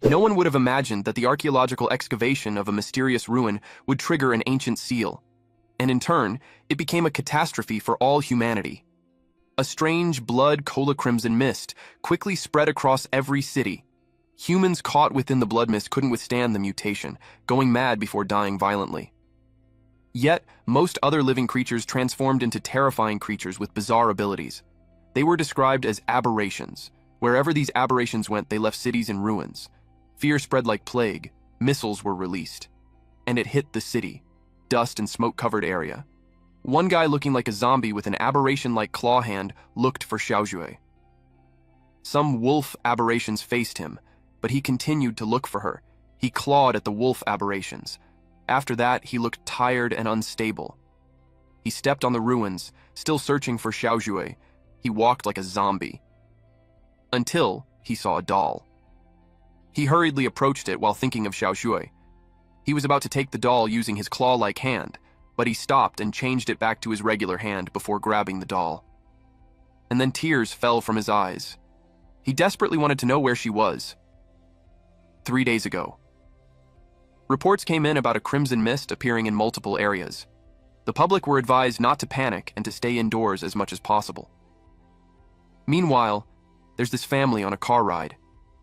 No one would have imagined that the archaeological excavation of a mysterious ruin would trigger an ancient seal, and in turn, it became a catastrophe for all humanity. A strange blood cola crimson mist quickly spread across every city. Humans caught within the blood mist couldn't withstand the mutation, going mad before dying violently. Yet, most other living creatures transformed into terrifying creatures with bizarre abilities. They were described as aberrations. Wherever these aberrations went, they left cities in ruins. Fear spread like plague, missiles were released, and it hit the city, dust and smoke-covered area. One guy looking like a zombie with an aberration-like claw hand looked for Xiaozhui. Some wolf aberrations faced him, but he continued to look for her. He clawed at the wolf aberrations. After that, he looked tired and unstable. He stepped on the ruins, still searching for Xiaozhui. He walked like a zombie. Until he saw a doll. He hurriedly approached it while thinking of Xiaozhui. He was about to take the doll using his claw-like hand, but he stopped and changed it back to his regular hand before grabbing the doll. And then tears fell from his eyes. He desperately wanted to know where she was. 3 days ago. Reports came in about a crimson mist appearing in multiple areas. The public were advised not to panic and to stay indoors as much as possible. Meanwhile, there's this family on a car ride.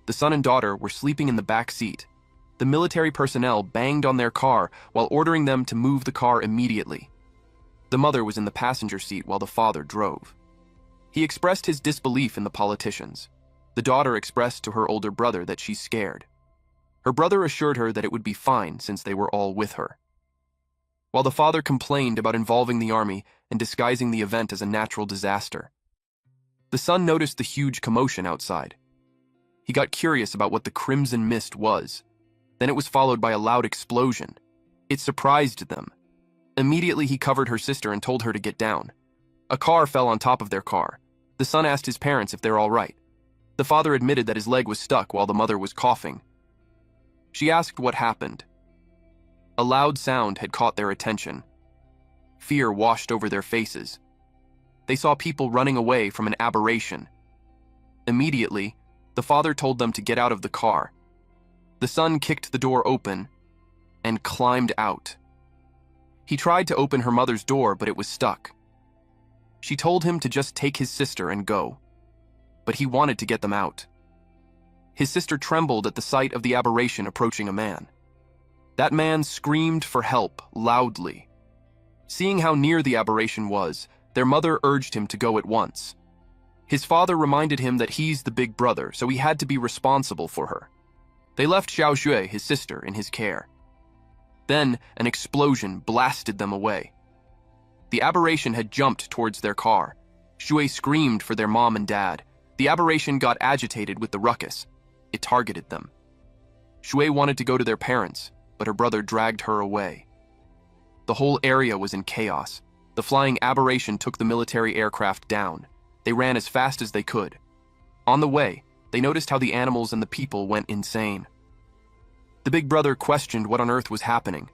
The son and daughter were sleeping in the back seat. The military personnel banged on their car while ordering them to move the car immediately. The mother was in the passenger seat while the father drove. He expressed his disbelief in the politicians. The daughter expressed to her older brother that she's scared. Her brother assured her that it would be fine since they were all with her. While the father complained about involving the army and disguising the event as a natural disaster. The son noticed the huge commotion outside. He got curious about what the crimson mist was. Then it was followed by a loud explosion. It surprised them. Immediately he covered her sister and told her to get down. A car fell on top of their car. The son asked his parents if they're all right. The father admitted that his leg was stuck while the mother was coughing. She asked what happened. A loud sound had caught their attention. Fear washed over their faces. They saw people running away from an aberration. Immediately, the father told them to get out of the car. The son kicked the door open and climbed out. He tried to open her mother's door, but it was stuck. She told him to just take his sister and go, but he wanted to get them out. His sister trembled at the sight of the aberration approaching a man. That man screamed for help loudly. Seeing how near the aberration was, their mother urged him to go at once. His father reminded him that he's the big brother, so he had to be responsible for her. They left Xiaozhui, his sister, in his care. Then an explosion blasted them away. The aberration had jumped towards their car. Shui screamed for their mom and dad. The aberration got agitated with the ruckus. It targeted them. Shui wanted to go to their parents, but her brother dragged her away. The whole area was in chaos. The flying aberration took the military aircraft down. They ran as fast as they could. On the way, they noticed how the animals and the people went insane. The big brother questioned what on earth was happening.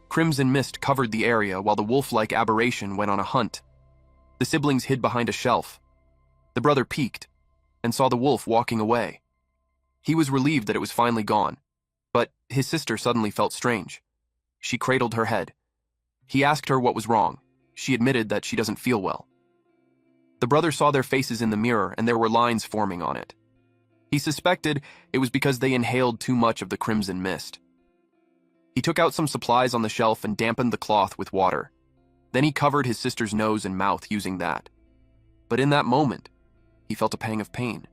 Crimson mist covered the area while the wolf-like aberration went on a hunt. The siblings hid behind a shelf. The brother peeked and saw the wolf walking away. He was relieved that it was finally gone, but his sister suddenly felt strange. She cradled her head. He asked her what was wrong. She admitted that she doesn't feel well. The brother saw their faces in the mirror and there were lines forming on it. He suspected it was because they inhaled too much of the crimson mist. He took out some supplies on the shelf and dampened the cloth with water. Then he covered his sister's nose and mouth using that. But in that moment, he felt a pang of pain.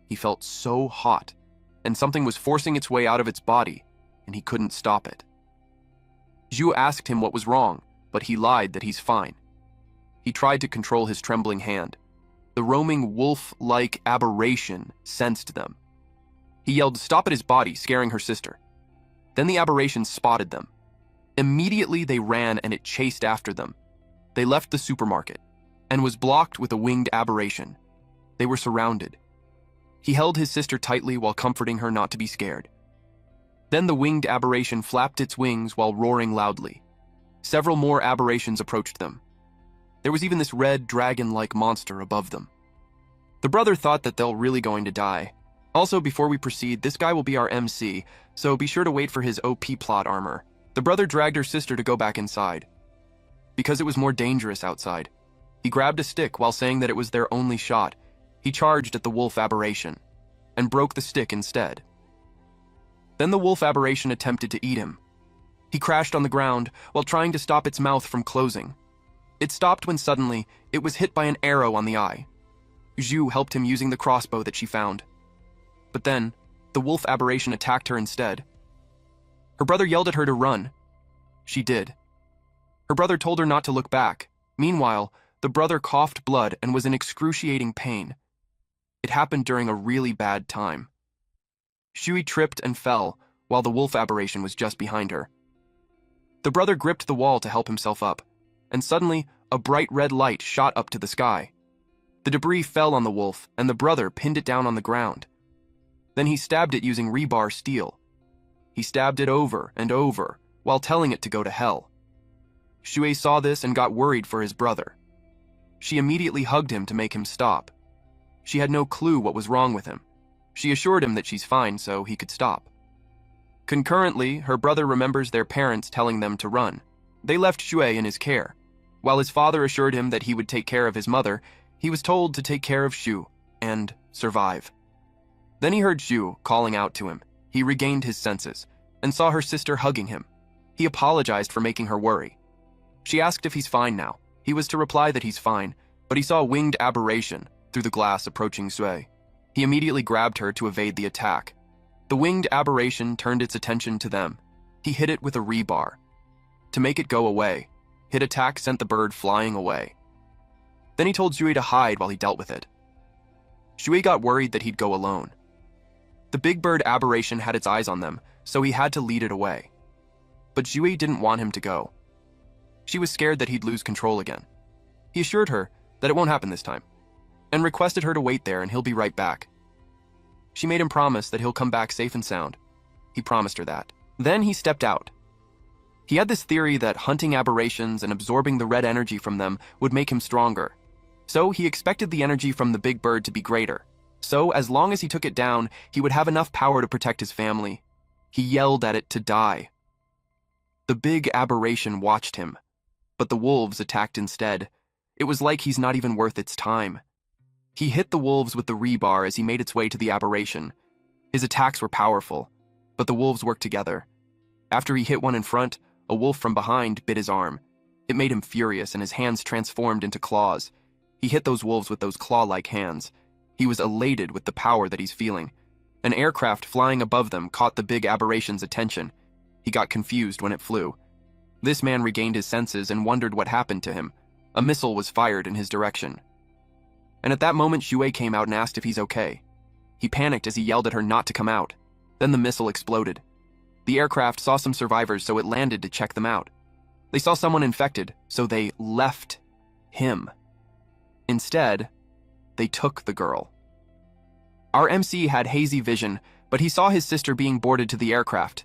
He felt so hot, and something was forcing its way out of its body, and he couldn't stop it. Zhu asked him what was wrong, but he lied that he's fine. He tried to control his trembling hand. The roaming wolf-like aberration sensed them. He yelled, "Stop!" at his body, scaring her sister. Then the aberration spotted them. Immediately they ran and it chased after them. They left the supermarket and was blocked with a winged aberration. They were surrounded. He held his sister tightly while comforting her not to be scared. Then the winged aberration flapped its wings while roaring loudly. Several more aberrations approached them. There was even this red dragon-like monster above them. The brother thought that they're really going to die. Also, before we proceed, this guy will be our MC, so be sure to wait for his OP plot armor. The brother dragged her sister to go back inside, because it was more dangerous outside. He grabbed a stick while saying that it was their only shot. He charged at the wolf aberration, and broke the stick instead. Then the wolf aberration attempted to eat him. He crashed on the ground while trying to stop its mouth from closing. It stopped when suddenly it was hit by an arrow on the eye. Zhu helped him using the crossbow that she found. But then, the wolf aberration attacked her instead. Her brother yelled at her to run. She did. Her brother told her not to look back. Meanwhile, the brother coughed blood and was in excruciating pain. It happened during a really bad time. Shui tripped and fell while the wolf aberration was just behind her. The brother gripped the wall to help himself up, and suddenly a bright red light shot up to the sky. The debris fell on the wolf, and the brother pinned it down on the ground. Then he stabbed it using rebar steel. He stabbed it over and over while telling it to go to hell. Shui saw this and got worried for his brother. She immediately hugged him to make him stop. She had no clue what was wrong with him. She assured him that she's fine so he could stop. Concurrently, her brother remembers their parents telling them to run. They left Shui in his care. While his father assured him that he would take care of his mother, he was told to take care of Shu and survive. Then he heard Shu calling out to him. He regained his senses and saw her sister hugging him. He apologized for making her worry. She asked if he's fine now. He was to reply that he's fine, but he saw a winged aberration through the glass approaching Sui. He immediately grabbed her to evade the attack. The winged aberration turned its attention to them. He hit it with a rebar to make it go away. His attack sent the bird flying away. Then he told Shui to hide while he dealt with it. Shui got worried that he'd go alone. The big bird aberration had its eyes on them, so he had to lead it away. But Shui didn't want him to go. She was scared that he'd lose control again. He assured her that it won't happen this time, and requested her to wait there and he'll be right back. She made him promise that he'll come back safe and sound. He promised her that. Then he stepped out. He had this theory that hunting aberrations and absorbing the red energy from them would make him stronger. So he expected the energy from the big bird to be greater. So as long as he took it down, he would have enough power to protect his family. He yelled at it to die. The big aberration watched him, but the wolves attacked instead. It was like he's not even worth its time. He hit the wolves with the rebar as he made its way to the aberration. His attacks were powerful, but the wolves worked together. After he hit one in front, a wolf from behind bit his arm. It made him furious and his hands transformed into claws. He hit those wolves with those claw-like hands. He was elated with the power that he's feeling. An aircraft flying above them caught the big aberration's attention. He got confused when it flew. This man regained his senses and wondered what happened to him. A missile was fired in his direction. And at that moment, Shui came out and asked if he's okay. He panicked as he yelled at her not to come out. Then the missile exploded. The aircraft saw some survivors, so it landed to check them out. They saw someone infected, so they left him. Instead, they took the girl. Our MC had hazy vision, but he saw his sister being boarded to the aircraft.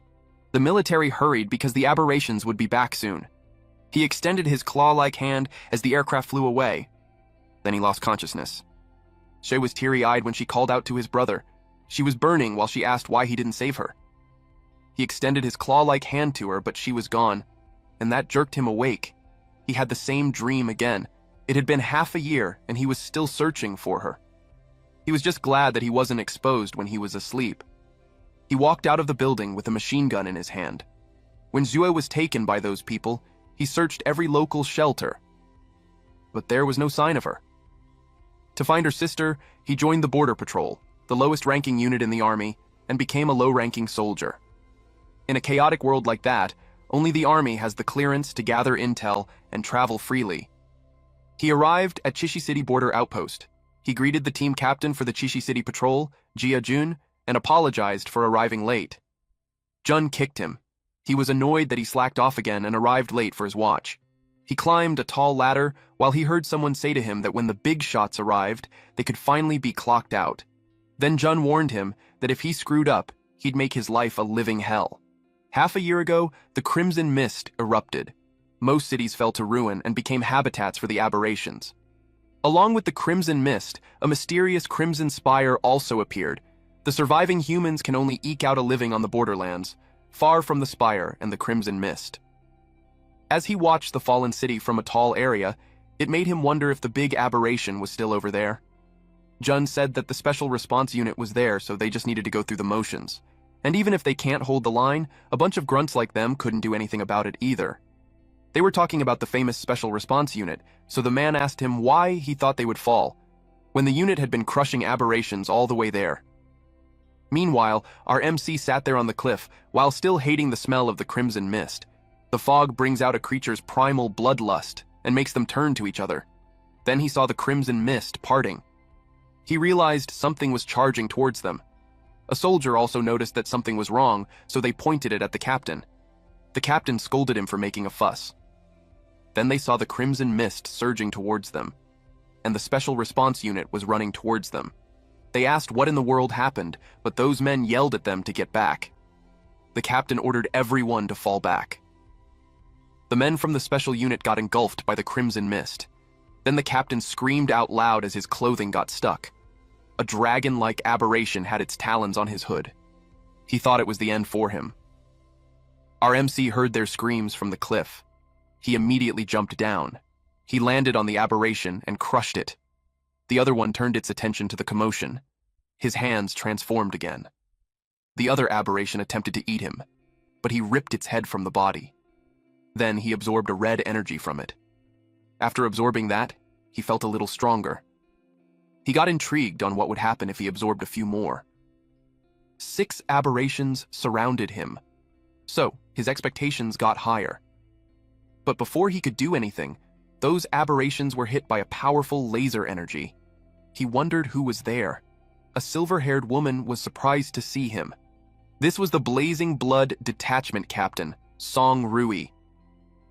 The military hurried because the aberrations would be back soon. He extended his claw-like hand as the aircraft flew away. Then he lost consciousness. Shui was teary-eyed when she called out to his brother. She was burning while she asked why he didn't save her. He extended his claw-like hand to her, but she was gone, and that jerked him awake. He had the same dream again. It had been half a year, and he was still searching for her. He was just glad that he wasn't exposed when he was asleep. He walked out of the building with a machine gun in his hand. When Zhue was taken by those people, he searched every local shelter, but there was no sign of her. To find her sister, he joined the Border Patrol, the lowest-ranking unit in the army, and became a low-ranking soldier. In a chaotic world like that, only the army has the clearance to gather intel and travel freely. He arrived at Chishi City Border Outpost. He greeted the team captain for the Chishi City Patrol, Jia Jun, and apologized for arriving late. Jun kicked him. He was annoyed that he slacked off again and arrived late for his watch. He climbed a tall ladder while he heard someone say to him that when the big shots arrived, they could finally be clocked out. Then Jun warned him that if he screwed up, he'd make his life a living hell. Half a year ago, the Crimson Mist erupted. Most cities fell to ruin and became habitats for the aberrations. Along with the Crimson Mist, a mysterious Crimson Spire also appeared. The surviving humans can only eke out a living on the borderlands, far from the spire and the crimson mist. As he watched the fallen city from a tall area, it made him wonder if the big aberration was still over there. Jun said that the special response unit was there, so they just needed to go through the motions. And even if they can't hold the line, a bunch of grunts like them couldn't do anything about it either. They were talking about the famous special response unit, so the man asked him why he thought they would fall, when the unit had been crushing aberrations all the way there. Meanwhile, our MC sat there on the cliff, while still hating the smell of the crimson mist. The fog brings out a creature's primal bloodlust and makes them turn to each other. Then he saw the crimson mist parting. He realized something was charging towards them. A soldier also noticed that something was wrong, so they pointed it at the captain. The captain scolded him for making a fuss. Then they saw the crimson mist surging towards them, and the special response unit was running towards them. They asked what in the world happened, but those men yelled at them to get back. The captain ordered everyone to fall back. The men from the special unit got engulfed by the crimson mist. Then the captain screamed out loud as his clothing got stuck. A dragon-like aberration had its talons on his hood. He thought it was the end for him. Our MC heard their screams from the cliff. He immediately jumped down. He landed on the aberration and crushed it. The other one turned its attention to the commotion. His hands transformed again. The other aberration attempted to eat him, but he ripped its head from the body. Then he absorbed a red energy from it. After absorbing that, he felt a little stronger. He got intrigued on what would happen if he absorbed a few more. 6 aberrations surrounded him, so his expectations got higher. But before he could do anything, those aberrations were hit by a powerful laser energy. He wondered who was there. A silver-haired woman was surprised to see him. This was the Blazing Blood Detachment Captain, Song Rui.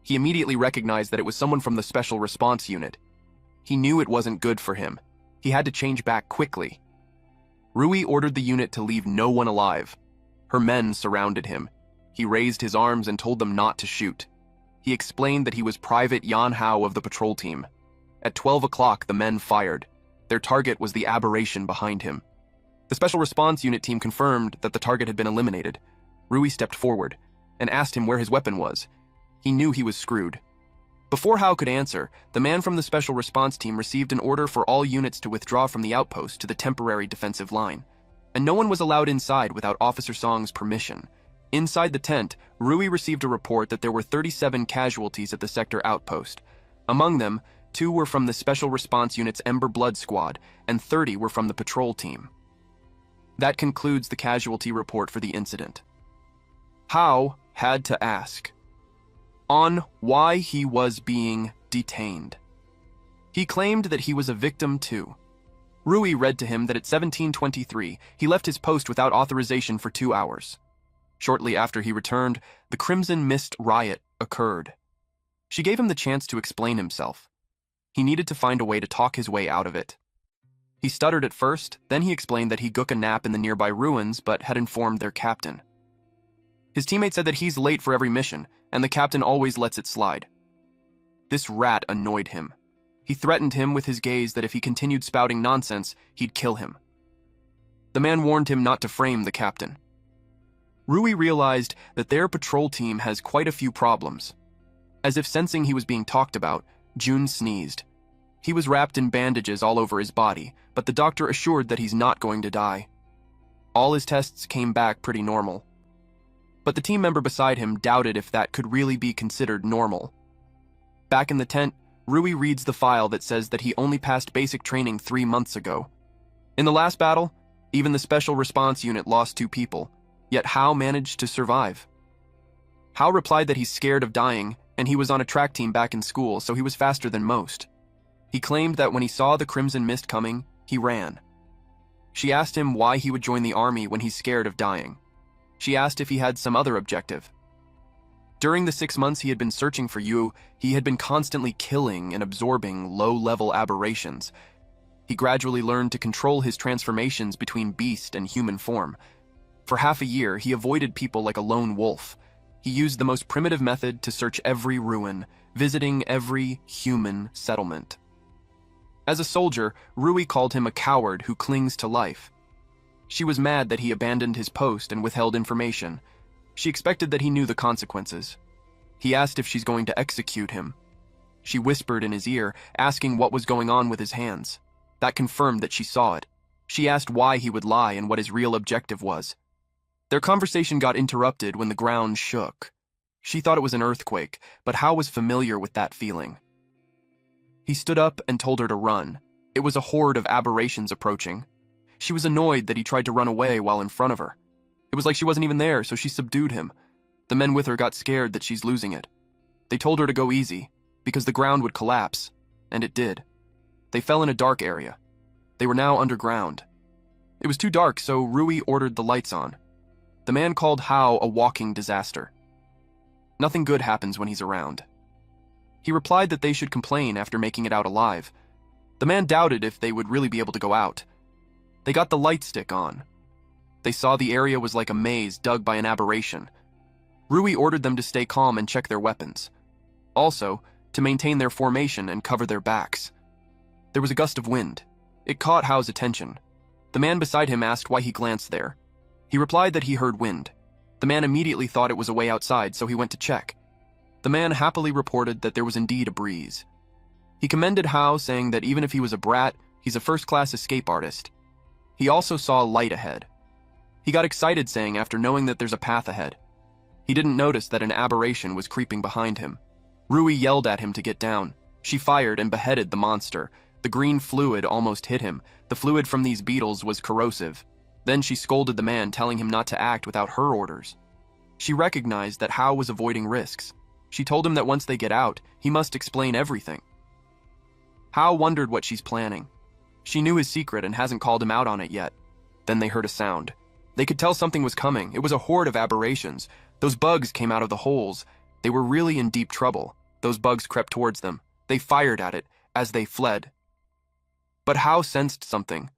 He immediately recognized that it was someone from the Special Response Unit. He knew it wasn't good for him. He had to change back quickly. Rui ordered the unit to leave no one alive. Her men surrounded him. He raised his arms and told them not to shoot. He explained that he was Private Yan Hao of the patrol team. At 12 o'clock, the men fired. Their target was the aberration behind him. The Special Response Unit team confirmed that the target had been eliminated. Rui stepped forward and asked him where his weapon was. He knew he was screwed. Before Hao could answer, the man from the Special Response Team received an order for all units to withdraw from the outpost to the temporary defensive line, and no one was allowed inside without Officer Song's permission. Inside the tent, Rui received a report that there were 37 casualties at the sector outpost. Among them, 2 were from the Special Response Unit's Ember Blood Squad, and 30 were from the patrol team. That concludes the casualty report for the incident. Hao had to ask on why he was being detained. He claimed that he was a victim too. Rui read to him that at 17:23, he left his post without authorization for 2 hours. Shortly after he returned, the Crimson Mist riot occurred. She gave him the chance to explain himself. He needed to find a way to talk his way out of it. He stuttered at first, then he explained that he took a nap in the nearby ruins but had informed their captain. His teammate said that he's late for every mission, and the captain always lets it slide. This rat annoyed him. He threatened him with his gaze that if he continued spouting nonsense, he'd kill him. The man warned him not to frame the captain. Rui realized that their patrol team has quite a few problems. As if sensing he was being talked about, Jun sneezed. He was wrapped in bandages all over his body, but the doctor assured that he's not going to die. All his tests came back pretty normal. But the team member beside him doubted if that could really be considered normal. Back in the tent, Rui reads the file that says that he only passed basic training 3 months ago. In the last battle, even the Special Response Unit lost 2 people, yet Hao managed to survive. Hao replied that he's scared of dying, and he was on a track team back in school, so he was faster than most. He claimed that when he saw the Crimson Mist coming, he ran. She asked him why he would join the army when he's scared of dying. She asked if he had some other objective. During the 6 months he had been searching for you, he had been constantly killing and absorbing low-level aberrations. He gradually learned to control his transformations between beast and human form. For half a year, he avoided people like a lone wolf. He used the most primitive method to search every ruin, visiting every human settlement. As a soldier, Rui called him a coward who clings to life. She was mad that he abandoned his post and withheld information. She expected that he knew the consequences. He asked if she's going to execute him. She whispered in his ear, asking what was going on with his hands. That confirmed that she saw it. She asked why he would lie and what his real objective was. Their conversation got interrupted when the ground shook. She thought it was an earthquake, but Hao was familiar with that feeling. He stood up and told her to run. It was a horde of aberrations approaching. She was annoyed that he tried to run away while in front of her. It was like she wasn't even there, so she subdued him. The men with her got scared that she's losing it. They told her to go easy, because the ground would collapse, and it did. They fell in a dark area. They were now underground. It was too dark, so Rui ordered the lights on. The man called Hao a walking disaster. Nothing good happens when he's around. He replied that they should complain after making it out alive. The man doubted if they would really be able to go out. They got the light stick on. They saw the area was like a maze dug by an aberration. Rui ordered them to stay calm and check their weapons. Also, to maintain their formation and cover their backs. There was a gust of wind. It caught Hao's attention. The man beside him asked why he glanced there. He replied that he heard wind. The man immediately thought it was a way outside, so he went to check. The man happily reported that there was indeed a breeze. He commended Hao, saying that even if he was a brat, he's a first-class escape artist. He also saw a light ahead. He got excited, saying after knowing that there's a path ahead. He didn't notice that an aberration was creeping behind him. Rui yelled at him to get down. She fired and beheaded the monster. The green fluid almost hit him. The fluid from these beetles was corrosive. Then she scolded the man, telling him not to act without her orders. She recognized that Hao was avoiding risks. She told him that once they get out, he must explain everything. Hao wondered what she's planning. She knew his secret and hasn't called him out on it yet. Then they heard a sound. They could tell something was coming. It was a horde of aberrations. Those bugs came out of the holes. They were really in deep trouble. Those bugs crept towards them. They fired at it as they fled. But Hao sensed something.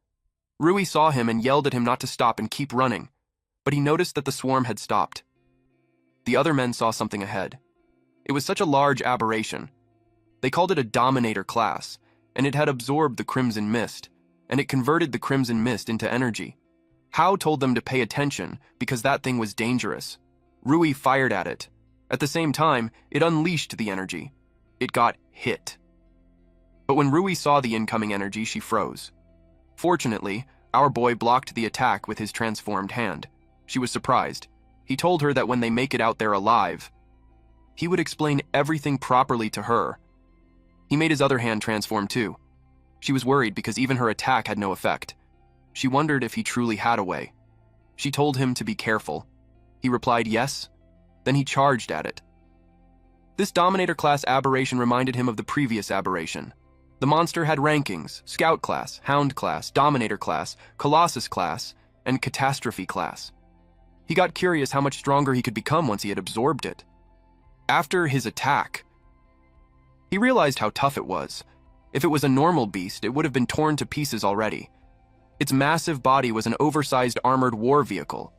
Rui saw him and yelled at him not to stop and keep running. But he noticed that the swarm had stopped. The other men saw something ahead. It was such a large aberration. They called it a dominator class, and it had absorbed the crimson mist, and it converted the crimson mist into energy. Hao told them to pay attention because that thing was dangerous. Rui fired at it. At the same time, it unleashed the energy. It got hit. But when Rui saw the incoming energy, she froze. Fortunately, our boy blocked the attack with his transformed hand. She was surprised. He told her that when they make it out there alive, he would explain everything properly to her. He made his other hand transform too. She was worried because even her attack had no effect. She wondered if he truly had a way. She told him to be careful. He replied yes. Then he charged at it. This Dominator class aberration reminded him of the previous aberration. The monster had rankings: Scout class, Hound class, Dominator class, Colossus class, and Catastrophe class. He got curious how much stronger he could become once he had absorbed it. After his attack, he realized how tough it was. If it was a normal beast, it would have been torn to pieces already. Its massive body was an oversized armored war vehicle.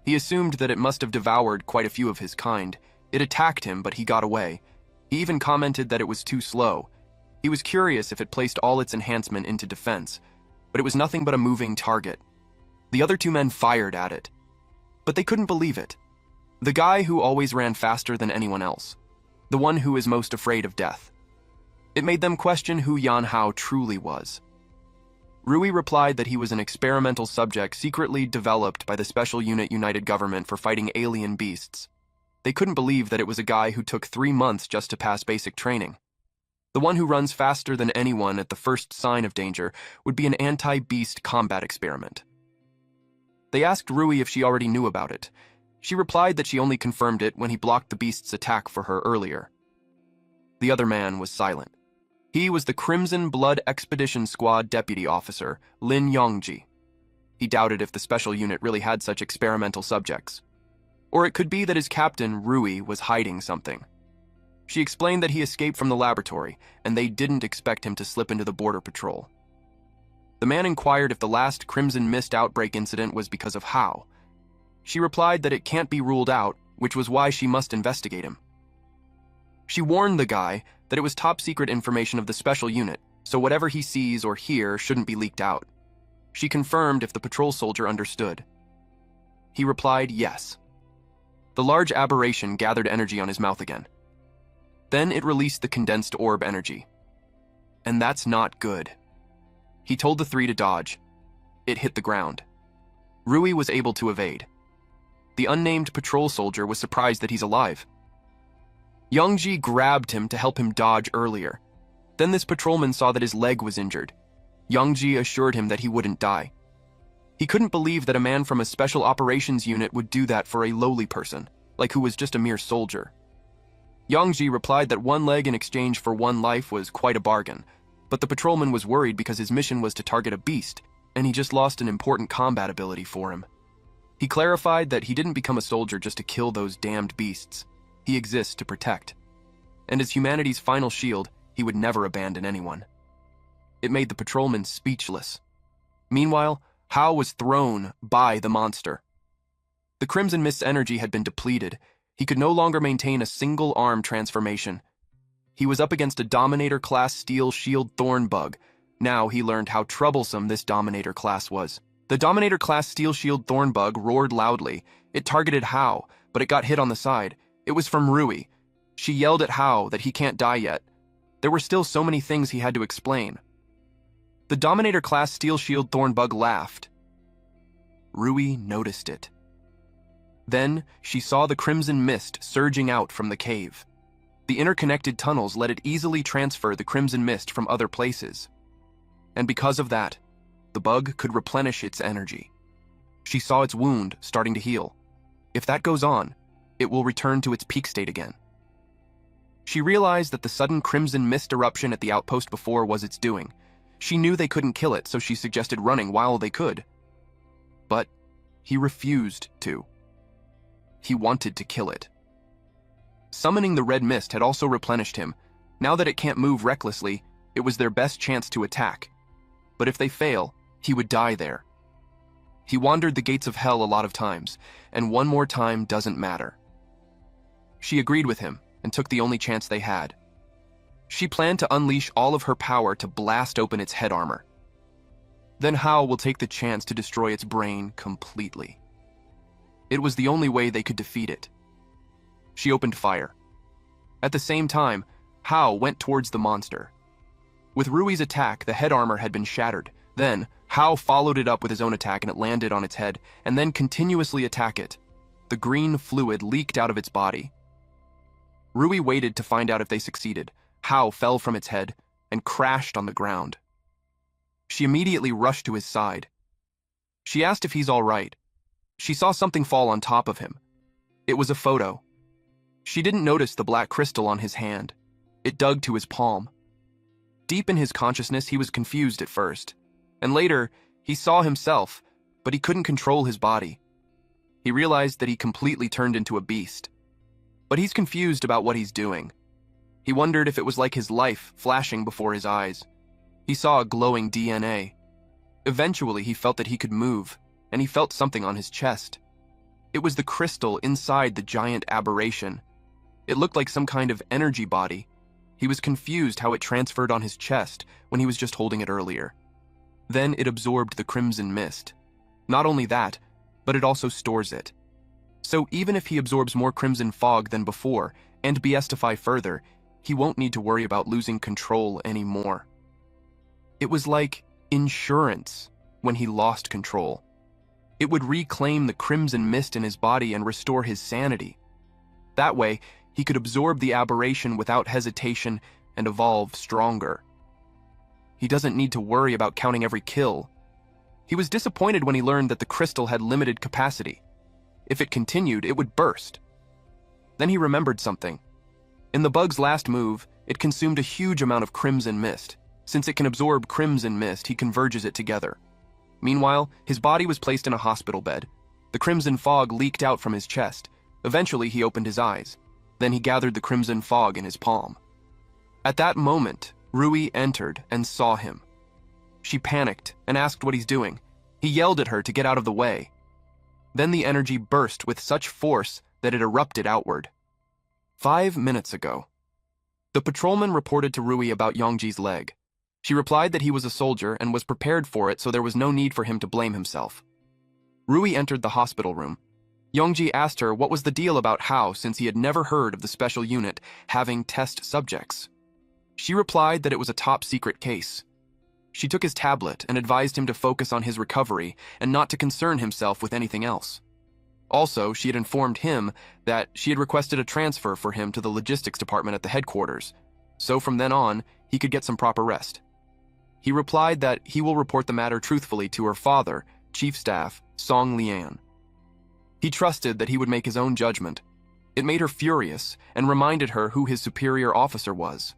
He assumed that it must have devoured quite a few of his kind. It attacked him, but he got away. He even commented that it was too slow. He was curious if it placed all its enhancement into defense, but it was nothing but a moving target. The other two men fired at it, but they couldn't believe it. The guy who always ran faster than anyone else. The one who is most afraid of death. It made them question who Yan Hao truly was. Rui replied that he was an experimental subject secretly developed by the Special Unit United Government for fighting alien beasts. They couldn't believe that it was a guy who took 3 months just to pass basic training. The one who runs faster than anyone at the first sign of danger would be an anti-beast combat experiment. They asked Rui if she already knew about it. She replied that she only confirmed it when he blocked the beast's attack for her earlier. The other man was silent. He was the Crimson Blood Expedition Squad Deputy Officer, Lin Yongji. He doubted if the special unit really had such experimental subjects. Or it could be that his captain, Rui, was hiding something. She explained that he escaped from the laboratory, and they didn't expect him to slip into the border patrol. The man inquired if the last Crimson Mist outbreak incident was because of Hao. She replied that it can't be ruled out, which was why she must investigate him. She warned the guy that it was top-secret information of the special unit, so whatever he sees or hears shouldn't be leaked out. She confirmed if the patrol soldier understood. He replied yes. The large aberration gathered energy on his mouth again. Then it released the condensed orb energy. And that's not good. He told the three to dodge. It hit the ground. Rui was able to evade. The unnamed patrol soldier was surprised that he's alive. Yongji grabbed him to help him dodge earlier. Then this patrolman saw that his leg was injured. Yongji assured him that he wouldn't die. He couldn't believe that a man from a special operations unit would do that for a lowly person, like who was just a mere soldier. Yongji replied that one leg in exchange for one life was quite a bargain, but the patrolman was worried because his mission was to target a beast, and he just lost an important combat ability for him. He clarified that he didn't become a soldier just to kill those damned beasts. He exists to protect. And as humanity's final shield, he would never abandon anyone. It made the patrolman speechless. Meanwhile, Hao was thrown by the monster. The Crimson Mist's energy had been depleted. He could no longer maintain a single arm transformation. He was up against a Dominator-class Steel Shield Thorn Bug. Now he learned how troublesome this Dominator class was. The Dominator-class Steel Shield Thorn Bug roared loudly. It targeted Hao, but it got hit on the side. It was from Rui. She yelled at Hao that he can't die yet. There were still so many things he had to explain. The Dominator-class Steel Shield Thorn Bug laughed. Rui noticed it. Then she saw the Crimson Mist surging out from the cave. The interconnected tunnels let it easily transfer the Crimson Mist from other places. And because of that, the bug could replenish its energy. She saw its wound starting to heal. If that goes on, it will return to its peak state again. She realized that the sudden Crimson Mist eruption at the outpost before was its doing. She knew they couldn't kill it, so she suggested running while they could. But he refused to. He wanted to kill it. Summoning the red mist had also replenished him. Now that it can't move recklessly, it was their best chance to attack. But if they fail, he would die there. He wandered the gates of hell a lot of times, and one more time doesn't matter. She agreed with him and took the only chance they had. She planned to unleash all of her power to blast open its head armor. Then Hao will take the chance to destroy its brain completely. It was the only way they could defeat it. She opened fire. At the same time, Hao went towards the monster. With Rui's attack, the head armor had been shattered. Then, Hao followed it up with his own attack and it landed on its head, and then continuously attack it. The green fluid leaked out of its body. Rui waited to find out if they succeeded. Hao fell from its head and crashed on the ground. She immediately rushed to his side. She asked if he's all right. She saw something fall on top of him. It was a photo. She didn't notice the black crystal on his hand. It dug to his palm. Deep in his consciousness, he was confused at first. And later, he saw himself, but he couldn't control his body. He realized that he completely turned into a beast. But he's confused about what he's doing. He wondered if it was like his life flashing before his eyes. He saw a glowing DNA. Eventually, he felt that he could move, and he felt something on his chest. It was the crystal inside the giant aberration. It looked like some kind of energy body. He was confused how it transferred on his chest when he was just holding it earlier. Then it absorbed the crimson mist. Not only that, but it also stores it. So even if he absorbs more crimson fog than before, and beastify further, he won't need to worry about losing control anymore. It was like insurance when he lost control. It would reclaim the crimson mist in his body and restore his sanity. That way, he could absorb the aberration without hesitation and evolve stronger. He doesn't need to worry about counting every kill. He was disappointed when he learned that the crystal had limited capacity. If it continued, it would burst. Then he remembered something. In the bug's last move, it consumed a huge amount of crimson mist. Since it can absorb crimson mist, he converges it together. Meanwhile, his body was placed in a hospital bed. The crimson fog leaked out from his chest. Eventually, he opened his eyes. Then he gathered the crimson fog in his palm. At that moment, Rui entered and saw him. She panicked and asked what he's doing. He yelled at her to get out of the way. Then the energy burst with such force that it erupted outward. 5 minutes ago. The patrolman reported to Rui about Yongji's leg. She replied that he was a soldier and was prepared for it, so there was no need for him to blame himself. Rui entered the hospital room. Yongji asked her what was the deal about Hao, since he had never heard of the special unit having test subjects. She replied that it was a top-secret case. She took his tablet and advised him to focus on his recovery and not to concern himself with anything else. Also, she had informed him that she had requested a transfer for him to the logistics department at the headquarters, so from then on, he could get some proper rest. He replied that he will report the matter truthfully to her father, Chief Staff Song Lian. He trusted that he would make his own judgment. It made her furious and reminded her who his superior officer was.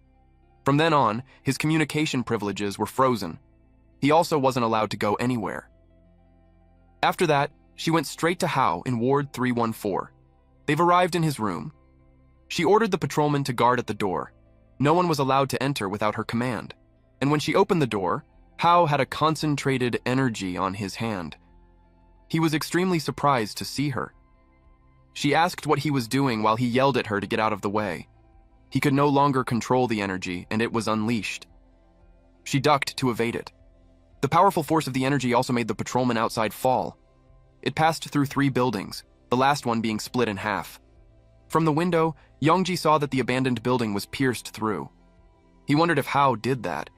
From then on, his communication privileges were frozen. He also wasn't allowed to go anywhere. After that, she went straight to Hao in Ward 314. They've arrived in his room. She ordered the patrolman to guard at the door. No one was allowed to enter without her command. And when she opened the door, Hao had a concentrated energy on his hand. He was extremely surprised to see her. She asked what he was doing while he yelled at her to get out of the way. He could no longer control the energy, and it was unleashed. She ducked to evade it. The powerful force of the energy also made the patrolman outside fall. It passed through 3 buildings, the last one being split in half. From the window, Yongji saw that the abandoned building was pierced through. He wondered if Hao did that.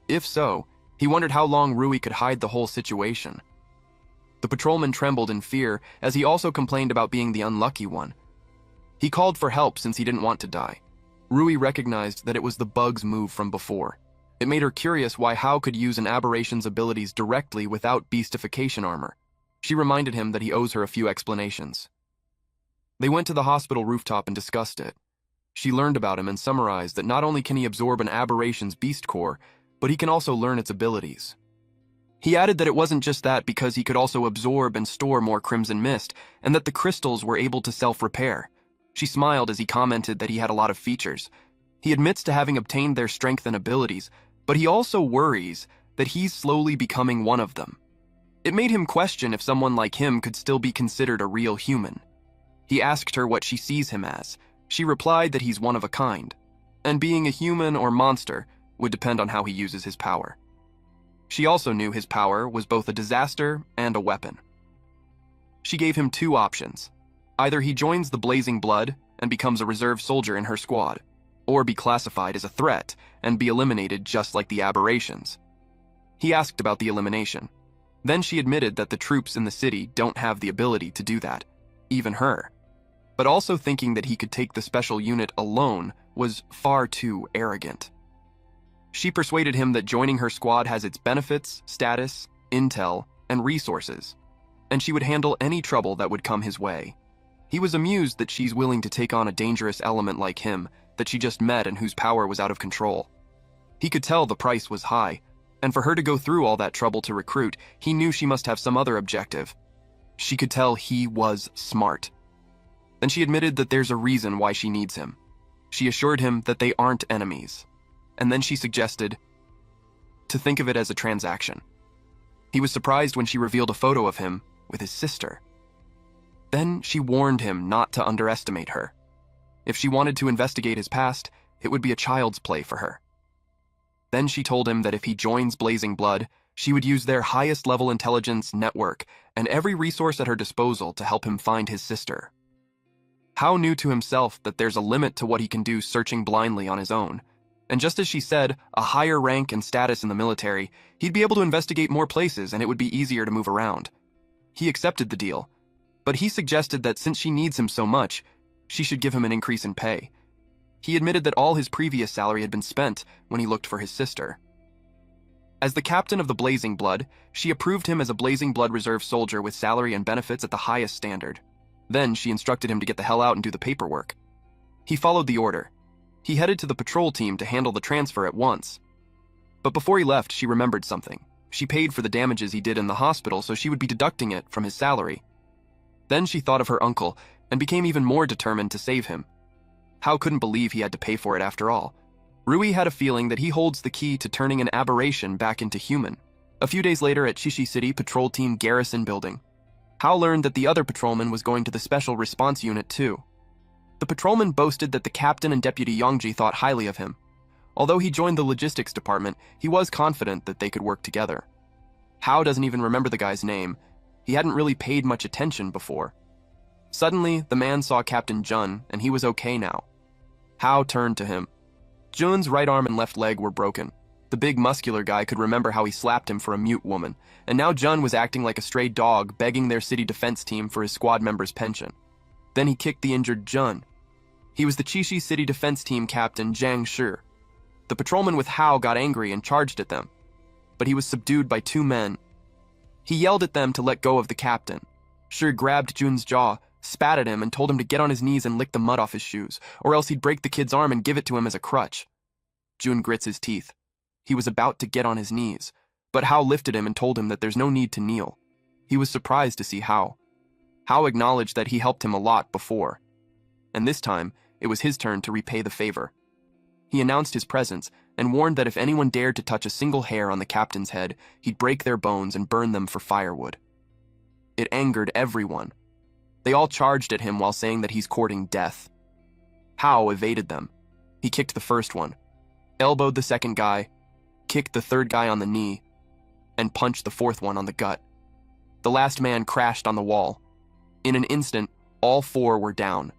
If so, he wondered how long Rui could hide the whole situation. The patrolman trembled in fear, as he also complained about being the unlucky one. He called for help since he didn't want to die. Rui recognized that it was the bug's move from before. It made her curious why Hao could use an aberration's abilities directly without beastification armor. She reminded him that he owes her a few explanations. They went to the hospital rooftop and discussed it. She learned about him and summarized that not only can he absorb an aberration's beast core, but he can also learn its abilities. He added that it wasn't just that, because he could also absorb and store more crimson mist, and that the crystals were able to self-repair. She smiled as he commented that he had a lot of features. He admits to having obtained their strength and abilities, but he also worries that he's slowly becoming one of them. It made him question if someone like him could still be considered a real human. He asked her what she sees him as. She replied that he's one of a kind, and being a human or monster would depend on how he uses his power. She also knew his power was both a disaster and a weapon. She gave him 2 options. Either he joins the Blazing Blood and becomes a reserve soldier in her squad, or be classified as a threat and be eliminated just like the aberrations. He asked about the elimination. Then she admitted that the troops in the city don't have the ability to do that, even her. But also thinking that he could take the special unit alone was far too arrogant. She persuaded him that joining her squad has its benefits, status, intel, and resources, and she would handle any trouble that would come his way. He was amused that she's willing to take on a dangerous element like him that she just met and whose power was out of control. He could tell the price was high, and for her to go through all that trouble to recruit, he knew she must have some other objective. She could tell he was smart. Then she admitted that there's a reason why she needs him. She assured him that they aren't enemies. And then she suggested to think of it as a transaction. He was surprised when she revealed a photo of him with his sister. Then she warned him not to underestimate her. If she wanted to investigate his past, it would be a child's play for her. Then she told him that if he joins Blazing Blood, she would use their highest level intelligence network and every resource at her disposal to help him find his sister. Hao knew to himself that there's a limit to what he can do searching blindly on his own. And just as she said, a higher rank and status in the military, he'd be able to investigate more places and it would be easier to move around. He accepted the deal, but he suggested that since she needs him so much, she should give him an increase in pay. He admitted that all his previous salary had been spent when he looked for his sister. As the captain of the Blazing Blood, she approved him as a Blazing Blood reserve soldier with salary and benefits at the highest standard. Then she instructed him to get the hell out and do the paperwork. He followed the order. He headed to the patrol team to handle the transfer at once. But before he left, she remembered something. She paid for the damages he did in the hospital, so she would be deducting it from his salary. Then she thought of her uncle and became even more determined to save him. Hao couldn't believe he had to pay for it after all. Rui had a feeling that he holds the key to turning an aberration back into human. A few days later at Shishi City Patrol Team Garrison Building, Hao learned that the other patrolman was going to the Special Response Unit too. The patrolman boasted that the captain and deputy Yongji thought highly of him. Although he joined the logistics department, he was confident that they could work together. Hao doesn't even remember the guy's name. He hadn't really paid much attention before. Suddenly, the man saw Captain Jun, and he was okay now. Hao turned to him. Jun's right arm and left leg were broken. The big muscular guy could remember how he slapped him for a mute woman, and now Jun was acting like a stray dog, begging their city defense team for his squad member's pension. Then he kicked the injured Jun. He was the Chishi City Defense Team captain Zhang Shi. The patrolman with Hao got angry and charged at them, but he was subdued by two men. He yelled at them to let go of the captain. Shi grabbed Jun's jaw, spat at him, and told him to get on his knees and lick the mud off his shoes, or else he'd break the kid's arm and give it to him as a crutch. Jun grits his teeth. He was about to get on his knees, but Hao lifted him and told him that there's no need to kneel. He was surprised to see Hao. Hao acknowledged that he helped him a lot before, and this time it was his turn to repay the favor. He announced his presence and warned that if anyone dared to touch a single hair on the captain's head, he'd break their bones and burn them for firewood. It angered everyone. They all charged at him while saying that he's courting death. Hao evaded them. He kicked the first one, elbowed the second guy, kicked the third guy on the knee, and punched the fourth one on the gut. The last man crashed on the wall. In an instant, all four were down.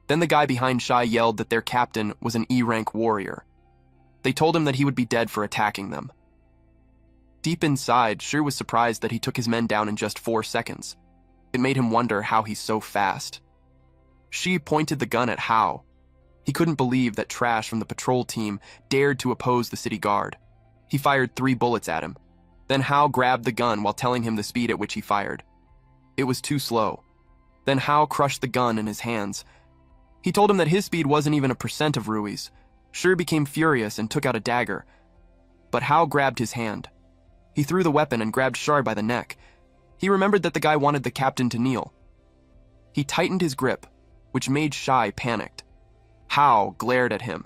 Then the guy behind Shai yelled that their captain was an E-rank warrior. They told him that he would be dead for attacking them. Deep inside, Shi was surprised that he took his men down in just 4 seconds. It made him wonder how he's so fast. Shi pointed the gun at Hao. He couldn't believe that trash from the patrol team dared to oppose the city guard. He fired 3 bullets at him. Then Hao grabbed the gun while telling him the speed at which he fired. It was too slow. Then Hao crushed the gun in his hands. He told him that his speed wasn't even 1% of Rui's. Shi became furious and took out a dagger, but Hao grabbed his hand. He threw the weapon and grabbed Shi by the neck. He remembered that the guy wanted the captain to kneel. He tightened his grip, which made Shai panicked. Hao glared at him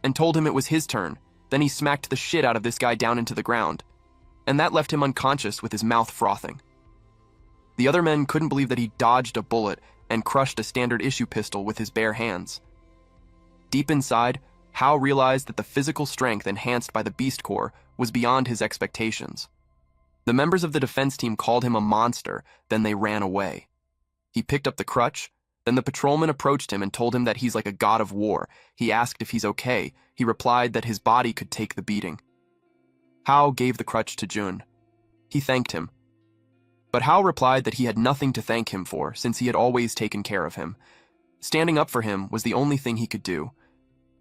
and told him it was his turn. Then he smacked the shit out of this guy down into the ground, and that left him unconscious with his mouth frothing. The other men couldn't believe that he dodged a bullet and crushed a standard issue pistol with his bare hands. Deep inside, Hao realized that the physical strength enhanced by the Beast Corps was beyond his expectations. The members of the defense team called him a monster, then they ran away. He picked up the crutch, then the patrolman approached him and told him that he's like a god of war. He asked if he's okay. He replied that his body could take the beating. Hao gave the crutch to Jun. He thanked him. But Hao replied that he had nothing to thank him for, since he had always taken care of him. Standing up for him was the only thing he could do.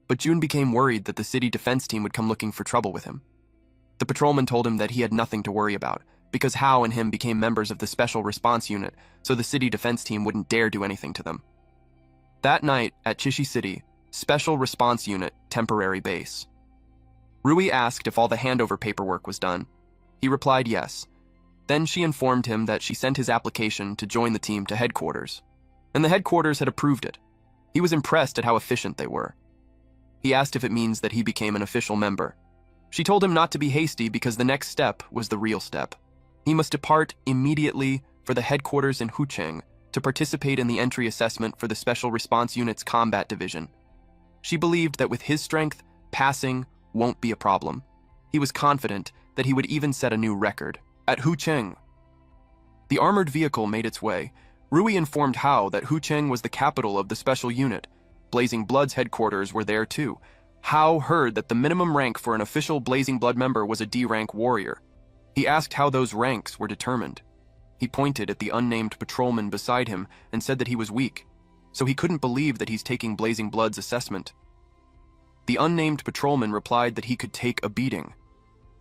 But Jun became worried that the city defense team would come looking for trouble with him. The patrolman told him that he had nothing to worry about, because Hao and him became members of the Special Response Unit, so the city defense team wouldn't dare do anything to them. That night, at Chishi City, Special Response Unit, temporary base. Rui asked if all the handover paperwork was done. He replied yes. Then she informed him that she sent his application to join the team to headquarters, and the headquarters had approved it. He was impressed at how efficient they were. He asked if it means that he became an official member. She told him not to be hasty because the next step was the real step. He must depart immediately for the headquarters in Hucheng to participate in the entry assessment for the Special Response Unit's combat division. She believed that with his strength, passing won't be a problem. He was confident that he would even set a new record. At Hucheng, the armored vehicle made its way. Rui informed Hao that Hucheng was the capital of the special unit. Blazing Blood's headquarters were there too. Hao heard that the minimum rank for an official Blazing Blood member was a D-rank warrior. He asked how those ranks were determined. He pointed at the unnamed patrolman beside him and said that he was weak, so he couldn't believe that he's taking Blazing Blood's assessment. The unnamed patrolman replied that he could take a beating.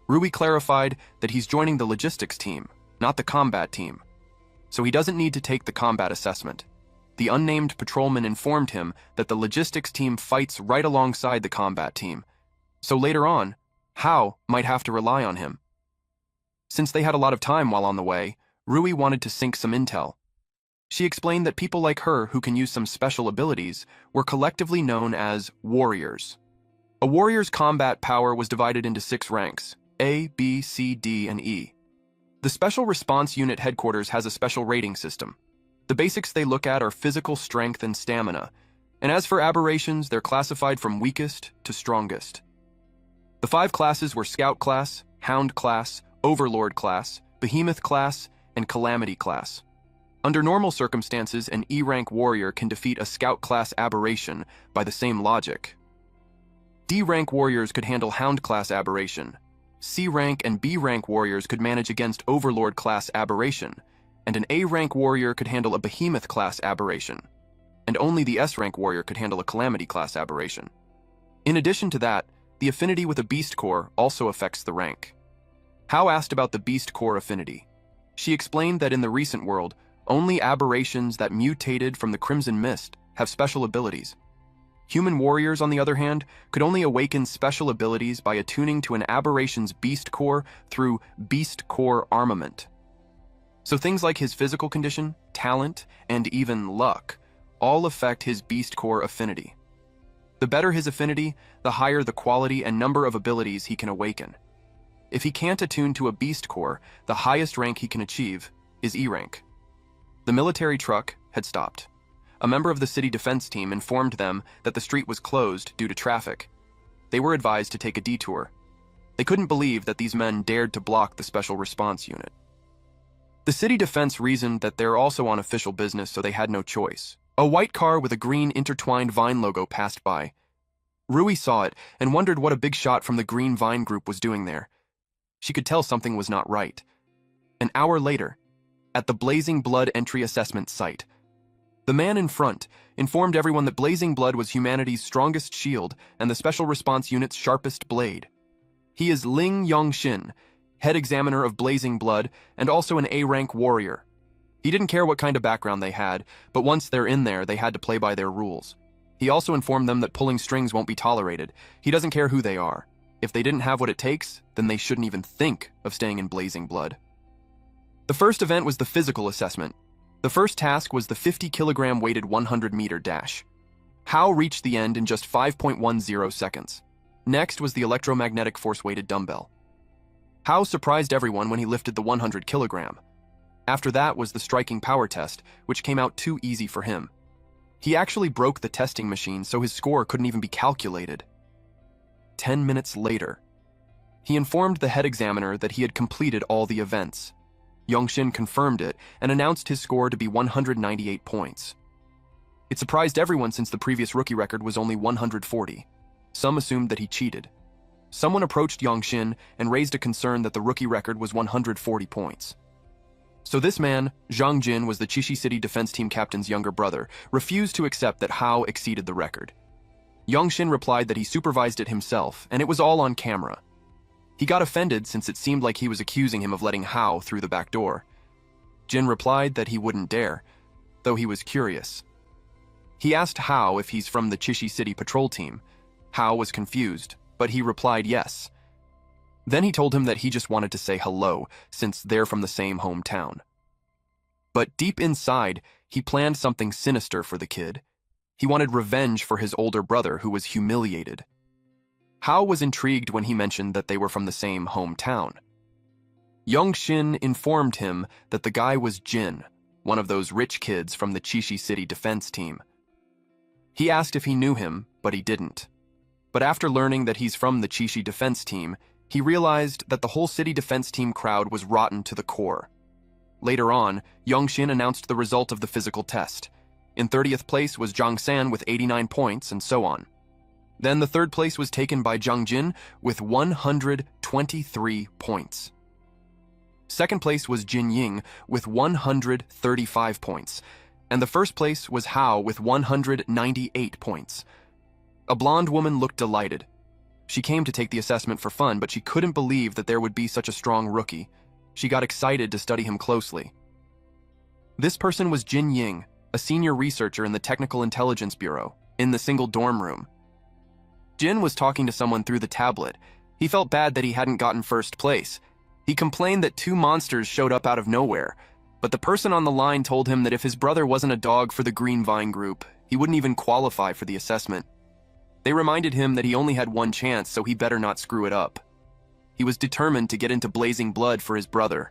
Rui clarified that he's joining the logistics team, not the combat team, so he doesn't need to take the combat assessment. The unnamed patrolman informed him that the logistics team fights right alongside the combat team, so later on, Hao might have to rely on him. Since they had a lot of time while on the way, Rui wanted to sink some intel. She explained that people like her who can use some special abilities were collectively known as warriors. A warrior's combat power was divided into 6 ranks: A, B, C, D, and E. The Special Response Unit headquarters has a special rating system. The basics they look at are physical strength and stamina. And as for aberrations, they're classified from weakest to strongest. The 5 classes were Scout class, Hound class, Overlord class, Behemoth class, and Calamity class. Under normal circumstances, an E-rank warrior can defeat a Scout class aberration by the same logic. D-rank warriors could handle Hound class aberration. C-rank and B-rank warriors could manage against Overlord class aberration, and an A-rank warrior could handle a Behemoth class aberration, and only the S-rank warrior could handle a Calamity class aberration. In addition to that, the affinity with a Beast Core also affects the rank. Hao asked about the Beast Core affinity. She explained that in the recent world, only aberrations that mutated from the Crimson Mist have special abilities. Human warriors, on the other hand, could only awaken special abilities by attuning to an aberration's Beast Core through Beast Core armament. So things like his physical condition, talent, and even luck all affect his Beast Core affinity. The better his affinity, the higher the quality and number of abilities he can awaken. If he can't attune to a Beast Core, the highest rank he can achieve is E rank. The military truck had stopped. A member of the city defense team informed them that the street was closed due to traffic. They were advised to take a detour. They couldn't believe that these men dared to block the special response unit. The city defense reasoned that they're also on official business, so they had no choice. A white car with a green intertwined vine logo passed by. Rui saw it and wondered what a big shot from the Green Vine group was doing there. She could tell something was not right. An hour later, at the Blazing Blood entry assessment site, the man in front informed everyone that Blazing Blood was humanity's strongest shield and the Special Response Unit's sharpest blade. He is Ling Yongxin, head examiner of Blazing Blood and also an A-rank warrior. He didn't care what kind of background they had, but once they're in there, they had to play by their rules. He also informed them that pulling strings won't be tolerated. He doesn't care who they are. If they didn't have what it takes, then they shouldn't even think of staying in Blazing Blood. The first event was the physical assessment. The first task was the 50-kilogram weighted 100-meter dash. Hao reached the end in just 5.10 seconds. Next was the electromagnetic force-weighted dumbbell. Hao surprised everyone when he lifted the 100-kilogram. After that was the striking power test, which came out too easy for him. He actually broke the testing machine, so his score couldn't even be calculated. 10 minutes later, he informed the head examiner that he had completed all the events. Yongxin confirmed it and announced his score to be 198 points. It surprised everyone since the previous rookie record was only 140. Some assumed that he cheated. Someone approached Yongxin and raised a concern that the rookie record was 140 points. So this man, Zhang Jin, was the Chishi City defense team captain's younger brother, refused to accept that Hao exceeded the record. Yongxin replied that he supervised it himself, and it was all on camera. He got offended since it seemed like he was accusing him of letting Hao through the back door. Jin replied that he wouldn't dare, though he was curious. He asked Hao if he's from the Chishi City patrol team. Hao was confused, but he replied yes. Then he told him that he just wanted to say hello, since they're from the same hometown. But deep inside, he planned something sinister for the kid. He wanted revenge for his older brother who was humiliated. Hao was intrigued when he mentioned that they were from the same hometown. Yongxin informed him that the guy was Jin, one of those rich kids from the Chishi City defense team. He asked if he knew him, but he didn't. But after learning that he's from the Chishi defense team, he realized that the whole city defense team crowd was rotten to the core. Later on, Yongxin announced the result of the physical test. In 30th place was Zhang San with 89 points, and so on. Then the third place was taken by Zhang Jin with 123 points. Second place was Jin Ying with 135 points, and the first place was Hao with 198 points. A blonde woman looked delighted. She came to take the assessment for fun, but she couldn't believe that there would be such a strong rookie. She got excited to study him closely. This person was Jin Ying, a senior researcher in the Technical Intelligence Bureau, in the single dorm room. Jin was talking to someone through the tablet. He felt bad that he hadn't gotten first place. He complained that 2 monsters showed up out of nowhere, but the person on the line told him that if his brother wasn't a dog for the Green Vine group, he wouldn't even qualify for the assessment. They reminded him that he only had one chance, so he better not screw it up. He was determined to get into Blazing Blood for his brother.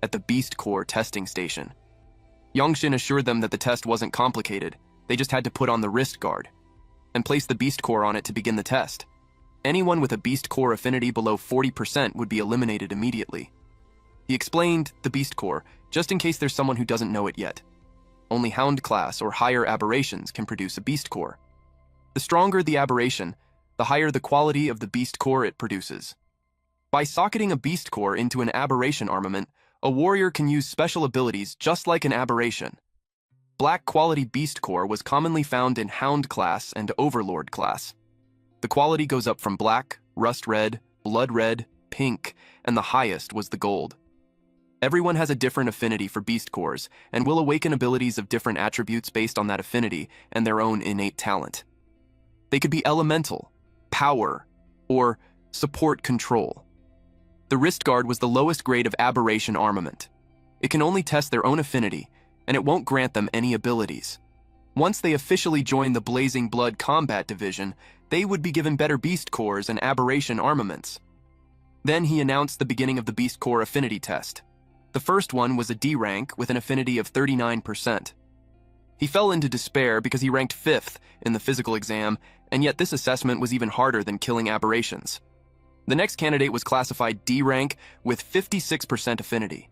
At the Beast Core testing station, Yongxin assured them that the test wasn't complicated. They just had to put on the wrist guard and place the beast core on it to begin the test. Anyone with a beast core affinity below 40% would be eliminated immediately. He explained the beast core, just in case there's someone who doesn't know it yet. Only hound class or higher aberrations can produce a beast core. The stronger the aberration, the higher the quality of the beast core it produces. By socketing a beast core into an aberration armament, a warrior can use special abilities just like an aberration. Black quality beast core was commonly found in hound class and overlord class. The quality goes up from black, rust red, blood red, pink, and the highest was the gold. Everyone has a different affinity for beast cores and will awaken abilities of different attributes based on that affinity and their own innate talent. They could be elemental, power, or support control. The wrist guard was the lowest grade of aberration armament. It can only test their own affinity, and it won't grant them any abilities. Once they officially join the Blazing Blood Combat Division, they would be given better beast cores and aberration armaments. Then he announced the beginning of the beast core affinity test. The first one was a D rank with an affinity of 39%. He fell into despair because he ranked 5th in the physical exam, and yet this assessment was even harder than killing aberrations. The next candidate was classified D rank with 56% affinity.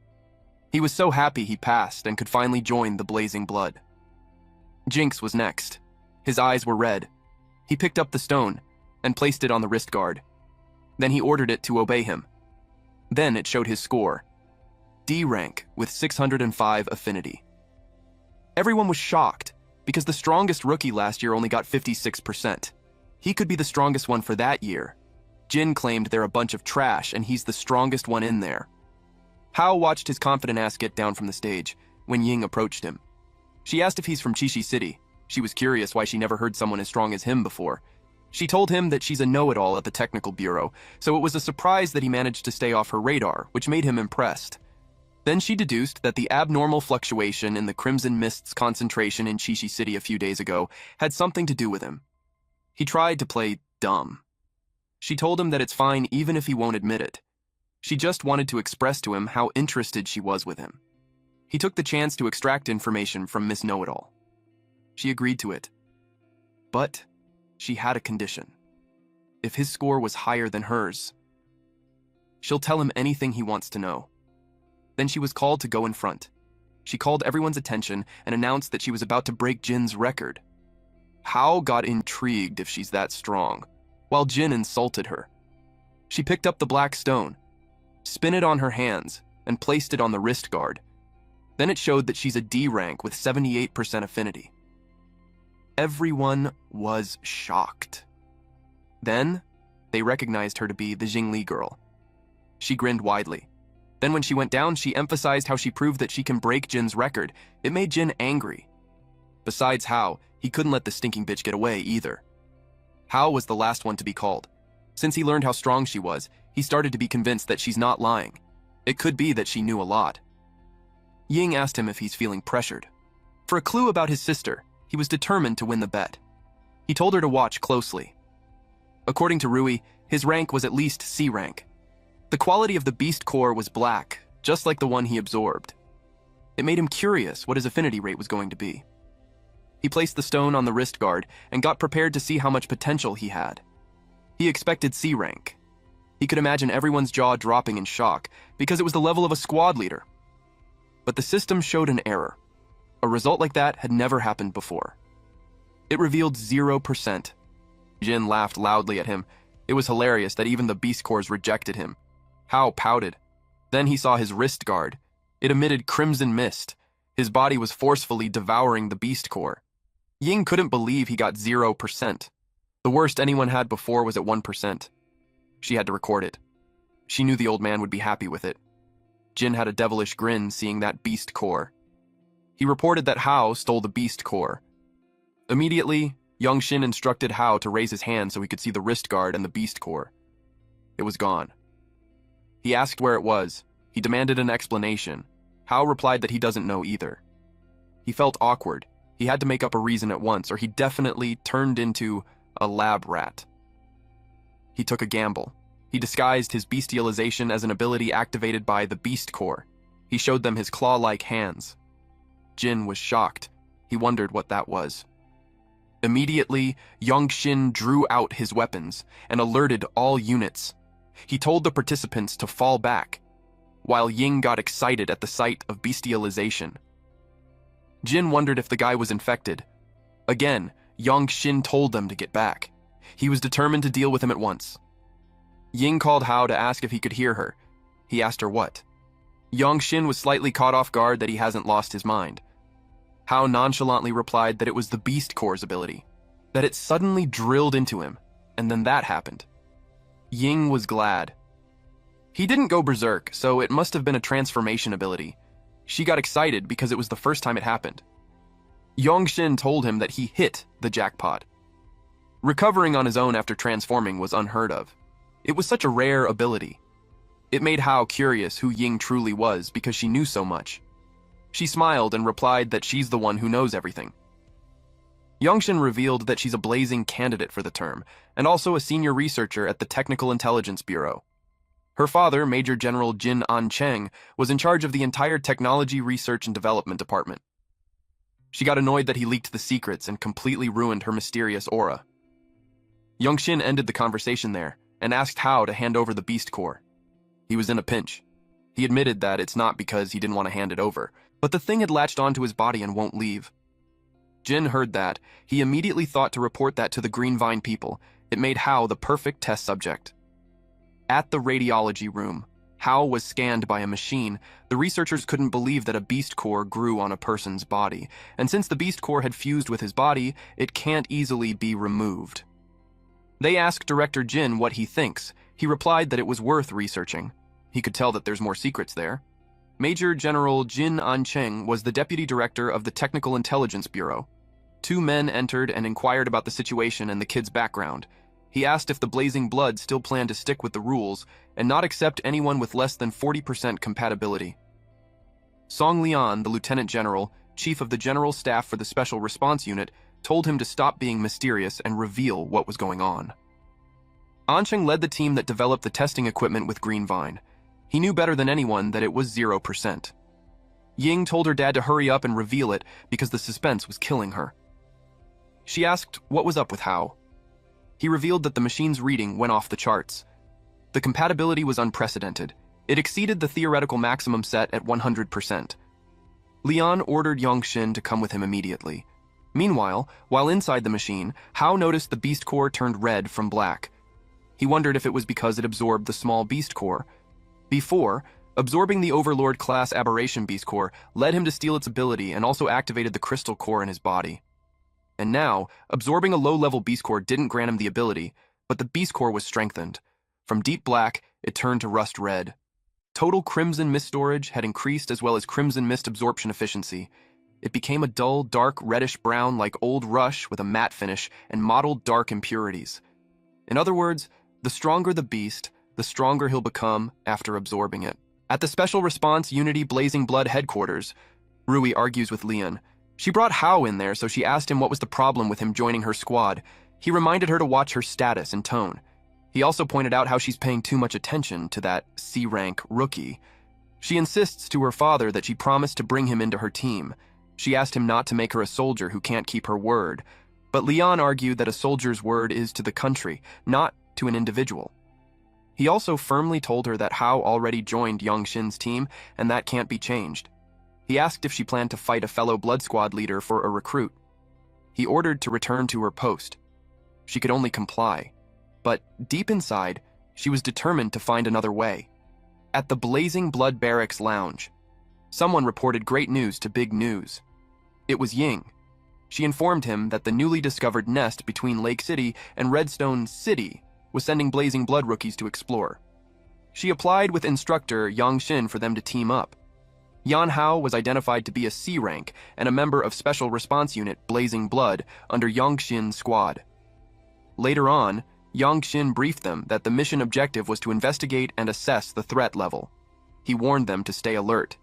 He was so happy he passed and could finally join the Blazing Blood. Jinx was next. His eyes were red. He picked up the stone and placed it on the wrist guard. Then he ordered it to obey him. Then it showed his score. D rank with 605 affinity. Everyone was shocked because the strongest rookie last year only got 56%. He could be the strongest one for that year. Jin claimed they're a bunch of trash and he's the strongest one in there. Hao watched his confident ass get down from the stage when Ying approached him. She asked if he's from Chishi City. She was curious why she never heard someone as strong as him before. She told him that she's a know-it-all at the technical bureau, so it was a surprise that he managed to stay off her radar, which made him impressed. Then she deduced that the abnormal fluctuation in the Crimson Mist's concentration in Chishi City a few days ago had something to do with him. He tried to play dumb. She told him that it's fine even if he won't admit it. She just wanted to express to him how interested she was with him. He took the chance to extract information from Miss Know-It-All. She agreed to it. But she had a condition. If his score was higher than hers, she'll tell him anything he wants to know. Then she was called to go in front. She called everyone's attention and announced that she was about to break Jin's record. Hao got intrigued if she's that strong, while Jin insulted her. She picked up the black stone, spin it on her hands, and placed it on the wrist guard. Then it showed that she's a D rank with 78% affinity. Everyone was shocked. Then, they recognized her to be the Jingli girl. She grinned widely. Then when she went down, she emphasized how she proved that she can break Jin's record. It made Jin angry. Besides Hao, he couldn't let the stinking bitch get away either. Hao was the last one to be called. Since he learned how strong she was, he started to be convinced that she's not lying. It could be that she knew a lot. Ying asked him if he's feeling pressured. For a clue about his sister, he was determined to win the bet. He told her to watch closely. According to Rui, his rank was at least C rank. The quality of the beast core was black, just like the one he absorbed. It made him curious what his affinity rate was going to be. He placed the stone on the wrist guard and got prepared to see how much potential he had. He expected C rank. He could imagine everyone's jaw dropping in shock because it was the level of a squad leader. But the system showed an error. A result like that had never happened before. It revealed 0%. Jin laughed loudly at him. It was hilarious that even the beast cores rejected him. Hao pouted. Then he saw his wrist guard. It emitted crimson mist. His body was forcefully devouring the beast core. Ying couldn't believe he got 0%. The worst anyone had before was at 1%. She had to record it. She knew the old man would be happy with it. Jin had a devilish grin seeing that beast core. He reported that Hao stole the beast core. Immediately, Young Shin instructed Hao to raise his hand so he could see the wrist guard and the beast core. It was gone. He asked where it was. He demanded an explanation. Hao replied that he doesn't know either. He felt awkward. He had to make up a reason at once, or he definitely turned into a lab rat. He took a gamble. He disguised his bestialization as an ability activated by the beast core. He showed them his claw-like hands. Jin was shocked. He wondered what that was. Immediately, Yongxin drew out his weapons and alerted all units. He told the participants to fall back, while Ying got excited at the sight of bestialization. Jin wondered if the guy was infected. Again, Yongxin told them to get back. He was determined to deal with him at once. Ying called Hao to ask if he could hear her. He asked her what. Yongxin was slightly caught off guard that he hasn't lost his mind. Hao nonchalantly replied that it was the Beast Core's ability, that it suddenly drilled into him, and then that happened. Ying was glad. He didn't go berserk, so it must have been a transformation ability. She got excited because it was the first time it happened. Yongxin told him that he hit the jackpot. Recovering on his own after transforming was unheard of. It was such a rare ability. It made Hao curious who Ying truly was because she knew so much. She smiled and replied that she's the one who knows everything. Yongxin revealed that she's a blazing candidate for the term, and also a senior researcher at the Technical Intelligence Bureau. Her father, Major General Jin An-cheng, was in charge of the entire Technology Research and Development Department. She got annoyed that he leaked the secrets and completely ruined her mysterious aura. Yongxin ended the conversation there and asked Hao to hand over the Beast Core. He was in a pinch. He admitted that it's not because he didn't want to hand it over, but the thing had latched onto his body and won't leave. Jin heard that. He immediately thought to report that to the Green Vine people. It made Hao the perfect test subject. At the radiology room, Hao was scanned by a machine. The researchers couldn't believe that a Beast Core grew on a person's body, and since the Beast Core had fused with his body, it can't easily be removed. They asked Director Jin what he thinks. He replied that it was worth researching. He could tell that there's more secrets there. Major General Jin An-cheng was the deputy director of the Technical Intelligence Bureau. Two men entered and inquired about the situation and the kid's background. He asked if the Blazing Blood still planned to stick with the rules and not accept anyone with less than 40% compatibility. Song Lian, the lieutenant general, chief of the general staff for the Special Response Unit, told him to stop being mysterious and reveal what was going on. An-cheng led the team that developed the testing equipment with Green Vine. He knew better than anyone that it was 0%. Ying told her dad to hurry up and reveal it because the suspense was killing her. She asked what was up with Hao. He revealed that the machine's reading went off the charts. The compatibility was unprecedented. It exceeded the theoretical maximum set at 100%. Lian ordered Yongxin to come with him immediately. Meanwhile, while inside the machine, Hao noticed the Beast Core turned red from black. He wondered if it was because it absorbed the small Beast Core. Before, absorbing the Overlord-class Aberration Beast Core led him to steal its ability and also activated the Crystal Core in his body. And now, absorbing a low-level Beast Core didn't grant him the ability, but the Beast Core was strengthened. From deep black, it turned to rust red. Total Crimson Mist storage had increased as well as Crimson Mist absorption efficiency. It became a dull, dark reddish-brown like Old Rush with a matte finish and mottled dark impurities. In other words, the stronger the beast, the stronger he'll become after absorbing it. At the Special Response Unity Blazing Blood headquarters, Rui argues with Lian. She brought Hao in there, so she asked him what was the problem with him joining her squad. He reminded her to watch her status and tone. He also pointed out how she's paying too much attention to that C-rank rookie. She insists to her father that she promised to bring him into her team. She asked him not to make her a soldier who can't keep her word. But Lian argued that a soldier's word is to the country, not to an individual. He also firmly told her that Hao already joined Yongxin's team, and that can't be changed. He asked if she planned to fight a fellow Blood Squad leader for a recruit. He ordered to return to her post. She could only comply. But deep inside, she was determined to find another way. At the Blazing Blood Barracks Lounge, someone reported great news to Big News. It was Ying. She informed him that the newly discovered nest between Lake City and Redstone City was sending Blazing Blood rookies to explore. She applied with instructor Yongxin for them to team up. Yan Hao was identified to be a C rank and a member of Special Response Unit Blazing Blood under Yongxin's squad. Later on, Yongxin briefed them that the mission objective was to investigate and assess the threat level. He warned them to stay alert.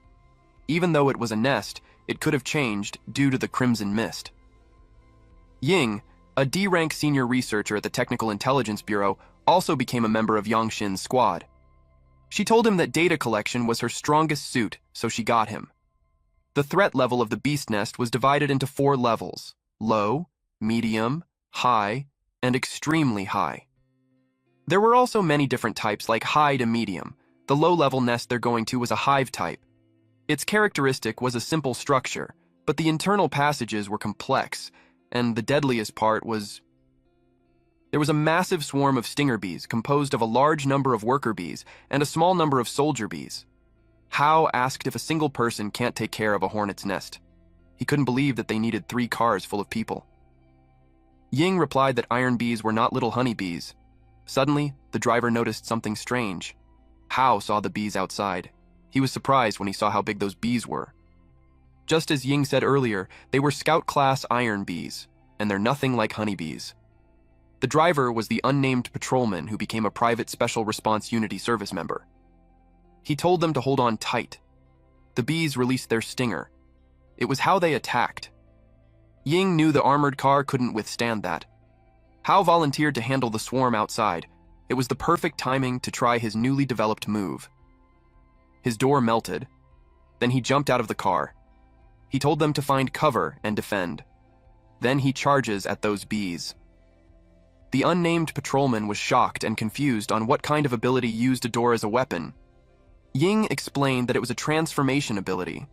Even though it was a nest, it could have changed due to the Crimson Mist. Ying, a D-rank senior researcher at the Technical Intelligence Bureau, also became a member of Yongxin's squad. She told him that data collection was her strongest suit, so she got him. The threat level of the beast nest was divided into 4 levels: low, medium, high, and extremely high. There were also many different types like high to medium. The low-level nest they're going to was a hive type. Its characteristic was a simple structure, but the internal passages were complex, and the deadliest part was there was a massive swarm of stinger bees composed of a large number of worker bees and a small number of soldier bees. Howe asked if a single person can't take care of a hornet's nest. He couldn't believe that they needed 3 cars full of people. Ying replied that iron bees were not little honeybees. Suddenly, the driver noticed something strange. Howe saw the bees outside. He was surprised when he saw how big those bees were. Just as Ying said earlier, they were scout-class iron bees, and they're nothing like honeybees. The driver was the unnamed patrolman who became a private Special Response Unity service member. He told them to hold on tight. The bees released their stinger. It was how they attacked. Ying knew the armored car couldn't withstand that. Howe volunteered to handle the swarm outside. It was the perfect timing to try his newly developed move. His door melted. Then he jumped out of the car. He told them to find cover and defend. Then he charges at those bees. The unnamed patrolman was shocked and confused on what kind of ability used a door as a weapon. Ying explained that it was a transformation ability.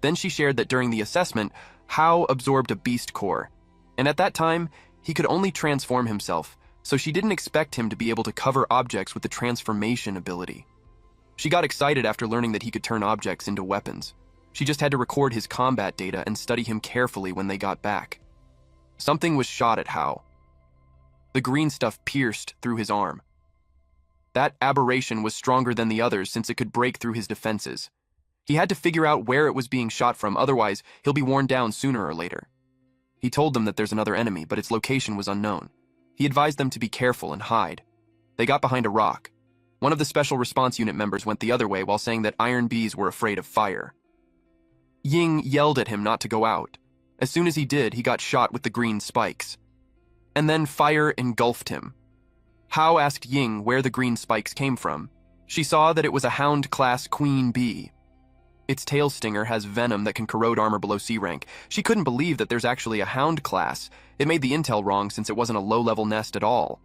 Then she shared that during the assessment, Howe absorbed a beast core, and at that time, he could only transform himself, so she didn't expect him to be able to cover objects with the transformation ability. She got excited after learning that he could turn objects into weapons. She just had to record his combat data and study him carefully when they got back. Something was shot at Howe. The green stuff pierced through his arm. That aberration was stronger than the others since it could break through his defenses. He had to figure out where it was being shot from, otherwise he'll be worn down sooner or later. He told them that there's another enemy, but its location was unknown. He advised them to be careful and hide. They got behind a rock. One of the Special Response Unit members went the other way while saying that iron bees were afraid of fire. Ying yelled at him not to go out. As soon as he did, he got shot with the green spikes. And then fire engulfed him. Howe asked Ying where the green spikes came from. She saw that it was a hound-class queen bee. Its tail stinger has venom that can corrode armor below C rank. She couldn't believe that there's actually a hound class. It made the intel wrong since it wasn't a low-level nest at all.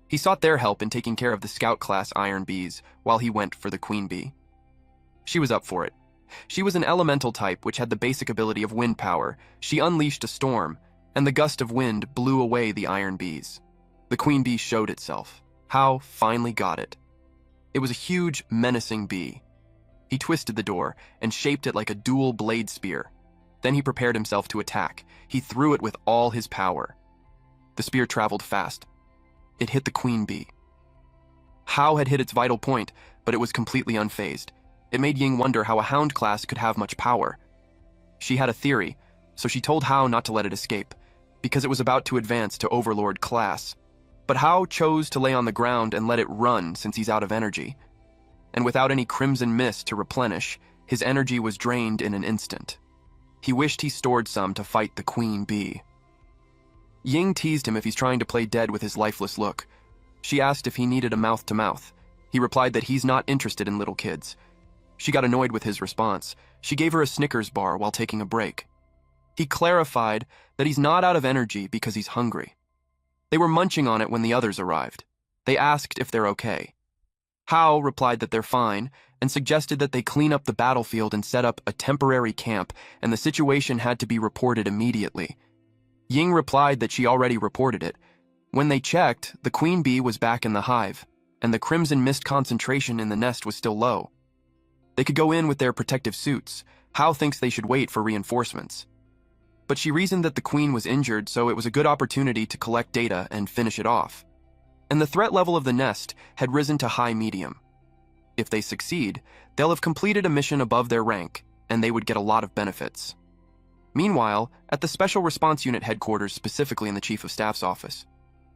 He sought their help in taking care of the scout-class iron bees while he went for the queen bee. She was up for it. She was an elemental type which had the basic ability of wind power. She unleashed a storm, and the gust of wind blew away the iron bees. The queen bee showed itself. Howe finally got it. It was a huge, menacing bee. He twisted the door and shaped it like a dual blade spear. Then he prepared himself to attack. He threw it with all his power. The spear traveled fast. It hit the queen bee. Howe had hit its vital point, but it was completely unfazed. It made Ying wonder how a hound class could have much power. She had a theory, so she told Howe not to let it escape, because it was about to advance to Overlord class. But Howe chose to lay on the ground and let it run since he's out of energy. And without any crimson mist to replenish, his energy was drained in an instant. He wished he stored some to fight the queen bee. Ying teased him if he's trying to play dead with his lifeless look. She asked if he needed a mouth-to-mouth. He replied that he's not interested in little kids. She got annoyed with his response. She gave her a Snickers bar while taking a break. He clarified that he's not out of energy because he's hungry. They were munching on it when the others arrived. They asked if they're okay. Howe replied that they're fine and suggested that they clean up the battlefield and set up a temporary camp, and the situation had to be reported immediately. Ying replied that she already reported it. When they checked, the queen bee was back in the hive, and the crimson mist concentration in the nest was still low. They could go in with their protective suits. Howe thinks they should wait for reinforcements. But she reasoned that the queen was injured, so it was a good opportunity to collect data and finish it off. And the threat level of the nest had risen to high-medium. If they succeed, they'll have completed a mission above their rank, and they would get a lot of benefits. Meanwhile, at the Special Response Unit headquarters, specifically in the Chief of Staff's office,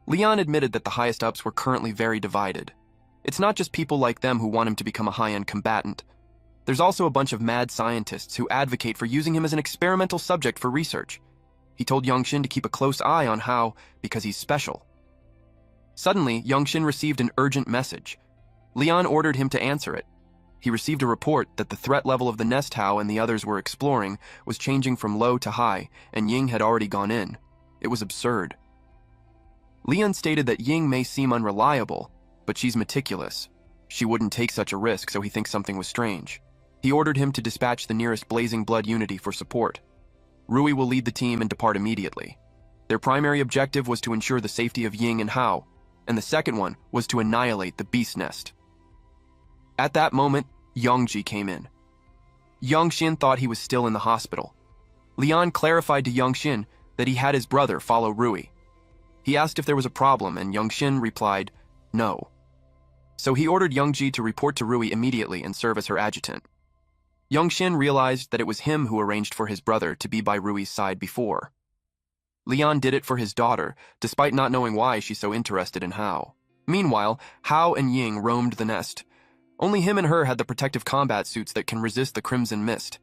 Leon admitted that the highest-ups were currently very divided. It's not just people like them who want him to become a high-end combatant. There's also a bunch of mad scientists who advocate for using him as an experimental subject for research. He told Youngshin to keep a close eye on Howe because he's special. Suddenly, Youngshin received an urgent message. Leon ordered him to answer it. He received a report that the threat level of the nest Howe and the others were exploring was changing from low to high, and Ying had already gone in. It was absurd. Leon stated that Ying may seem unreliable, but she's meticulous. She wouldn't take such a risk, so he thinks something was strange. He ordered him to dispatch the nearest Blazing Blood unity for support. Rui will lead the team and depart immediately. Their primary objective was to ensure the safety of Ying and Hao, and the second one was to annihilate the beast nest. At that moment, Yongji came in. Yongxin thought he was still in the hospital. Leon clarified to Yongxin that he had his brother follow Rui. He asked if there was a problem, and Yongxin replied, no. So he ordered Yongji to report to Rui immediately and serve as her adjutant. Yongxin realized that it was him who arranged for his brother to be by Rui's side before. Leon did it for his daughter, despite not knowing why she's so interested in Hao. Meanwhile, Hao and Ying roamed the nest. Only him and her had the protective combat suits that can resist the crimson mist.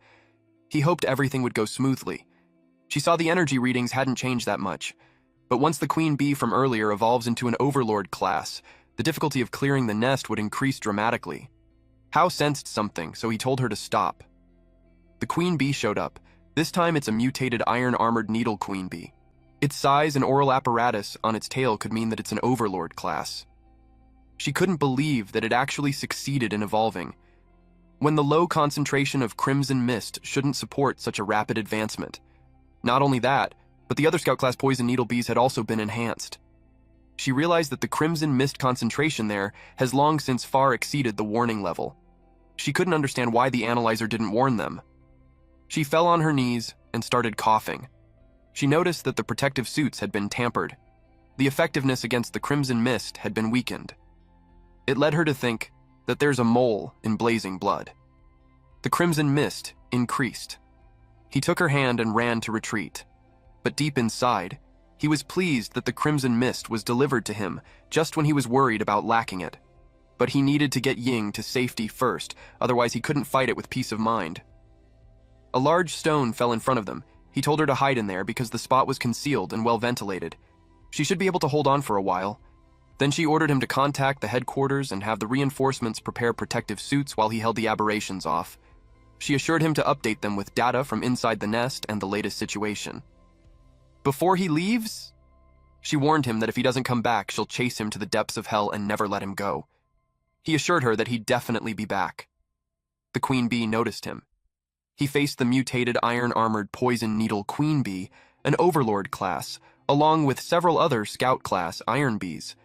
He hoped everything would go smoothly. She saw the energy readings hadn't changed that much, but once the queen bee from earlier evolves into an overlord class, the difficulty of clearing the nest would increase dramatically. Hao sensed something, so he told her to stop. The queen bee showed up. This time it's a mutated iron-armored needle queen bee. Its size and oral apparatus on its tail could mean that it's an overlord class. She couldn't believe that it actually succeeded in evolving, when the low concentration of crimson mist shouldn't support such a rapid advancement. Not only that, but the other Scout class poison needle bees had also been enhanced. She realized that the crimson mist concentration there has long since far exceeded the warning level. She couldn't understand why the analyzer didn't warn them. She fell on her knees and started coughing. She noticed that the protective suits had been tampered. The effectiveness against the crimson mist had been weakened. It led her to think that there's a mole in Blazing Blood. The crimson mist increased. He took her hand and ran to retreat. But deep inside, he was pleased that the crimson mist was delivered to him just when he was worried about lacking it. But he needed to get Ying to safety first, otherwise he couldn't fight it with peace of mind. A large stone fell in front of them. He told her to hide in there because the spot was concealed and well ventilated. She should be able to hold on for a while. Then she ordered him to contact the headquarters and have the reinforcements prepare protective suits while he held the aberrations off. She assured him to update them with data from inside the nest and the latest situation. Before he leaves, she warned him that if he doesn't come back, she'll chase him to the depths of hell and never let him go. He assured her that he'd definitely be back. The queen bee noticed him. He faced the mutated iron-armored poison needle queen bee, an overlord class, along with several other scout class iron bees.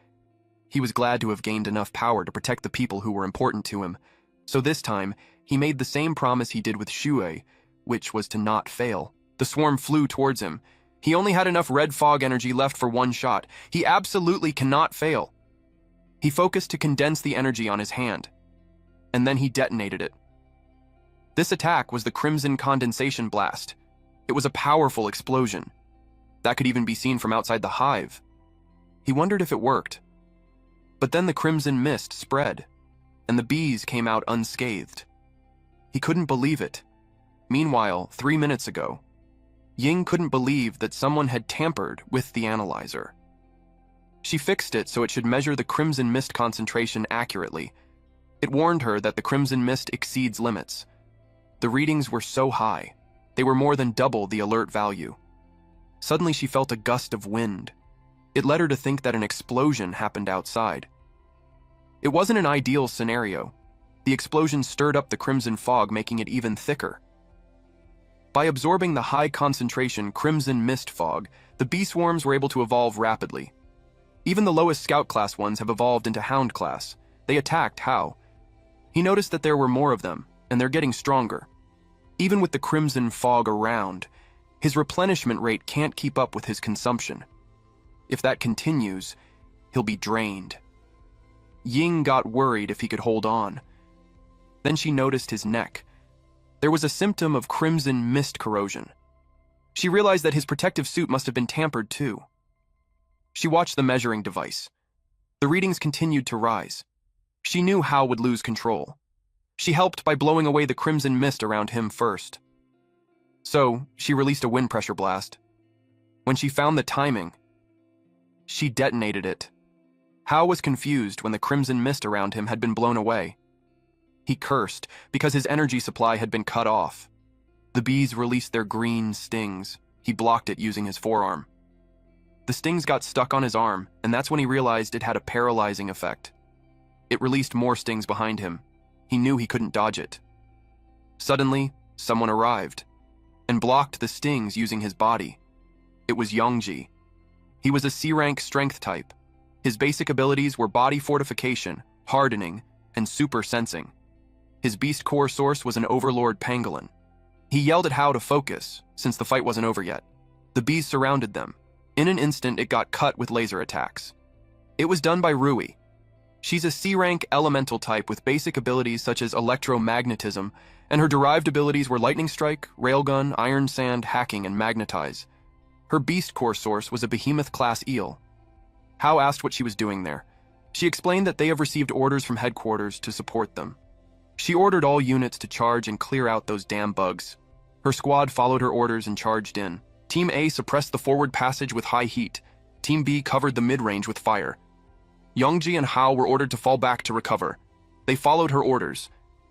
He was glad to have gained enough power to protect the people who were important to him, so this time he made the same promise he did with Shuei, which was to not fail. The swarm flew towards him. He only had enough red fog energy left for one shot. He absolutely cannot fail. He focused to condense the energy on his hand, and then he detonated it. This attack was the Crimson Condensation Blast. It was a powerful explosion. That could even be seen from outside the hive. He wondered if it worked. But then the crimson mist spread, and the bees came out unscathed. He couldn't believe it. Meanwhile, 3 minutes ago, Ying couldn't believe that someone had tampered with the analyzer. She fixed it so it should measure the crimson mist concentration accurately. It warned her that the crimson mist exceeds limits. The readings were so high, they were more than double the alert value. Suddenly she felt a gust of wind. It led her to think that an explosion happened outside. It wasn't an ideal scenario. The explosion stirred up the crimson fog, making it even thicker. By absorbing the high-concentration crimson mist fog, the bee swarms were able to evolve rapidly. Even the lowest scout class ones have evolved into hound class. They attacked Hao. He noticed that there were more of them, and they're getting stronger. Even with the crimson fog around, his replenishment rate can't keep up with his consumption. If that continues, he'll be drained. Ying got worried if he could hold on. Then she noticed his neck. There was a symptom of crimson mist corrosion. She realized that his protective suit must have been tampered too. She watched the measuring device. The readings continued to rise. She knew Hao would lose control. She helped by blowing away the crimson mist around him first. So, she released a wind pressure blast. When she found the timing, she detonated it. Hao was confused when the crimson mist around him had been blown away. He cursed because his energy supply had been cut off. The bees released their green stings. He blocked it using his forearm. The stings got stuck on his arm, and that's when he realized it had a paralyzing effect. It released more stings behind him. He knew he couldn't dodge it. Suddenly, someone arrived and blocked the stings using his body. It was Yongji. He was a C-rank strength type. His basic abilities were body fortification, hardening, and super sensing. His beast core source was an overlord pangolin. He yelled at Hao to focus, since the fight wasn't over yet. The bees surrounded them. In an instant, it got cut with laser attacks. It was done by Rui. She's a C-rank elemental type with basic abilities such as electromagnetism, and her derived abilities were lightning strike, railgun, iron sand, hacking, and magnetize. Her beast core source was a behemoth-class eel. Hao asked what she was doing there. She explained that they have received orders from headquarters to support them. She ordered all units to charge and clear out those damn bugs. Her squad followed her orders and charged in. Team A suppressed the forward passage with high heat. Team B covered the mid-range with fire. Yongji and Hao were ordered to fall back to recover. They followed her orders.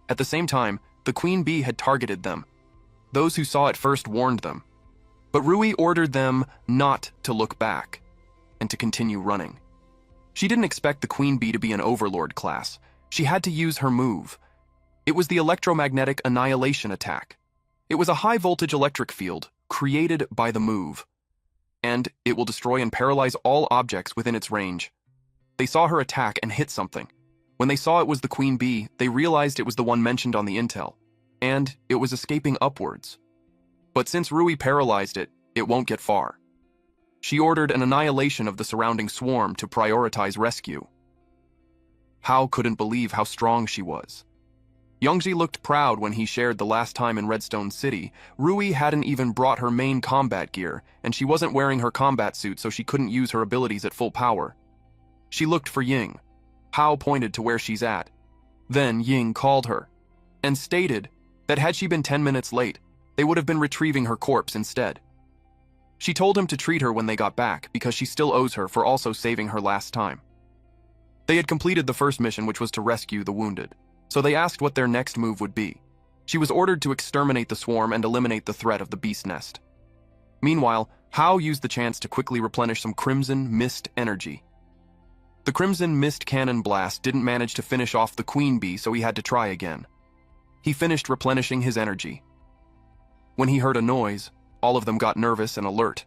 At the same time, the Queen Bee had targeted them. Those who saw it first warned them. But Rui ordered them not to look back and to continue running. She didn't expect the Queen Bee to be an overlord class. She had to use her move. It was the electromagnetic annihilation attack. It was a high-voltage electric field created by the move, and it will destroy and paralyze all objects within its range. They saw her attack and hit something. When they saw it was the Queen Bee, they realized it was the one mentioned on the intel, and it was escaping upwards. But since Rui paralyzed it, it won't get far. She ordered an annihilation of the surrounding swarm to prioritize rescue. Hao couldn't believe how strong she was. Yongji looked proud when he shared the last time in Redstone City. Rui hadn't even brought her main combat gear, and she wasn't wearing her combat suit, so she couldn't use her abilities at full power. She looked for Ying. Hao pointed to where she's at. Then Ying called her, and stated that had she been 10 minutes late, they would have been retrieving her corpse instead. She told him to treat her when they got back, because she still owes her for also saving her last time. They had completed the first mission, which was to rescue the wounded, so they asked what their next move would be. She was ordered to exterminate the swarm and eliminate the threat of the beast nest. Meanwhile, Hao used the chance to quickly replenish some Crimson Mist energy. The Crimson Mist cannon blast didn't manage to finish off the Queen Bee, so he had to try again. He finished replenishing his energy. When he heard a noise, all of them got nervous and alert.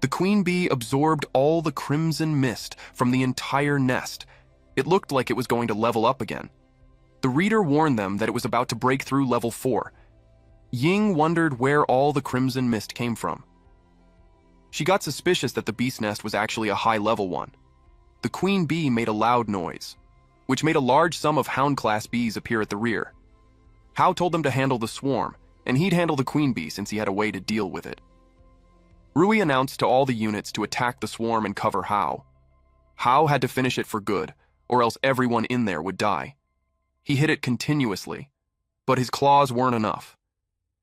The Queen Bee absorbed all the Crimson Mist from the entire nest. It looked like it was going to level up again. The reader warned them that it was about to break through level 4. Ying wondered where all the Crimson Mist came from. She got suspicious that the beast nest was actually a high-level one. The Queen Bee made a loud noise, which made a large sum of Hound-class bees appear at the rear. Hao told them to handle the swarm, and he'd handle the Queen Bee since he had a way to deal with it. Rui announced to all the units to attack the swarm and cover Hao. Hao had to finish it for good, or else everyone in there would die. He hit it continuously, but his claws weren't enough.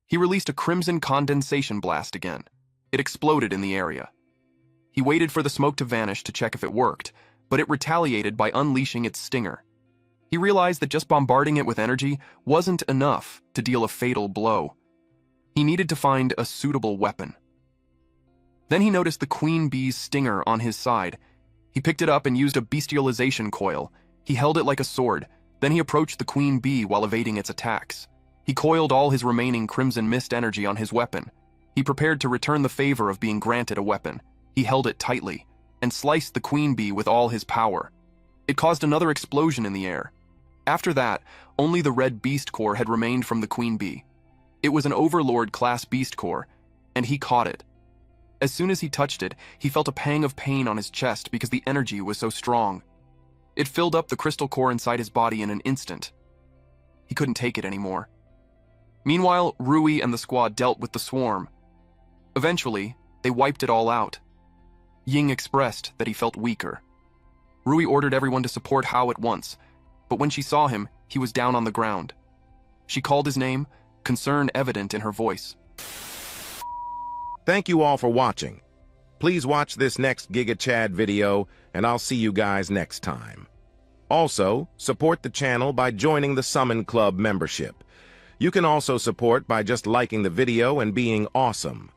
He released a crimson condensation blast again. It exploded in the area. He waited for the smoke to vanish to check if it worked, but it retaliated by unleashing its stinger. He realized that just bombarding it with energy wasn't enough to deal a fatal blow. He needed to find a suitable weapon. Then he noticed the Queen Bee's stinger on his side. He picked it up and used a bestialization coil. He held it like a sword. Then he approached the Queen Bee while evading its attacks. He coiled all his remaining Crimson Mist energy on his weapon. He prepared to return the favor of being granted a weapon. He held it tightly and sliced the Queen Bee with all his power. It caused another explosion in the air. After that, only the red beast core had remained from the Queen Bee. It was an Overlord-class beast core, and he caught it. As soon as he touched it, he felt a pang of pain on his chest because the energy was so strong. It filled up the crystal core inside his body in an instant. He couldn't take it anymore. Meanwhile, Rui and the squad dealt with the swarm. Eventually, they wiped it all out. Ying expressed that he felt weaker. Rui ordered everyone to support Hao at once, but when she saw him, he was down on the ground. She called his name, concern evident in her voice. Thank you all for watching. Please watch this next Giga Chad video, and I'll see you guys next time. Also, support the channel by joining the Summon Club membership. You can also support by just liking the video and being awesome.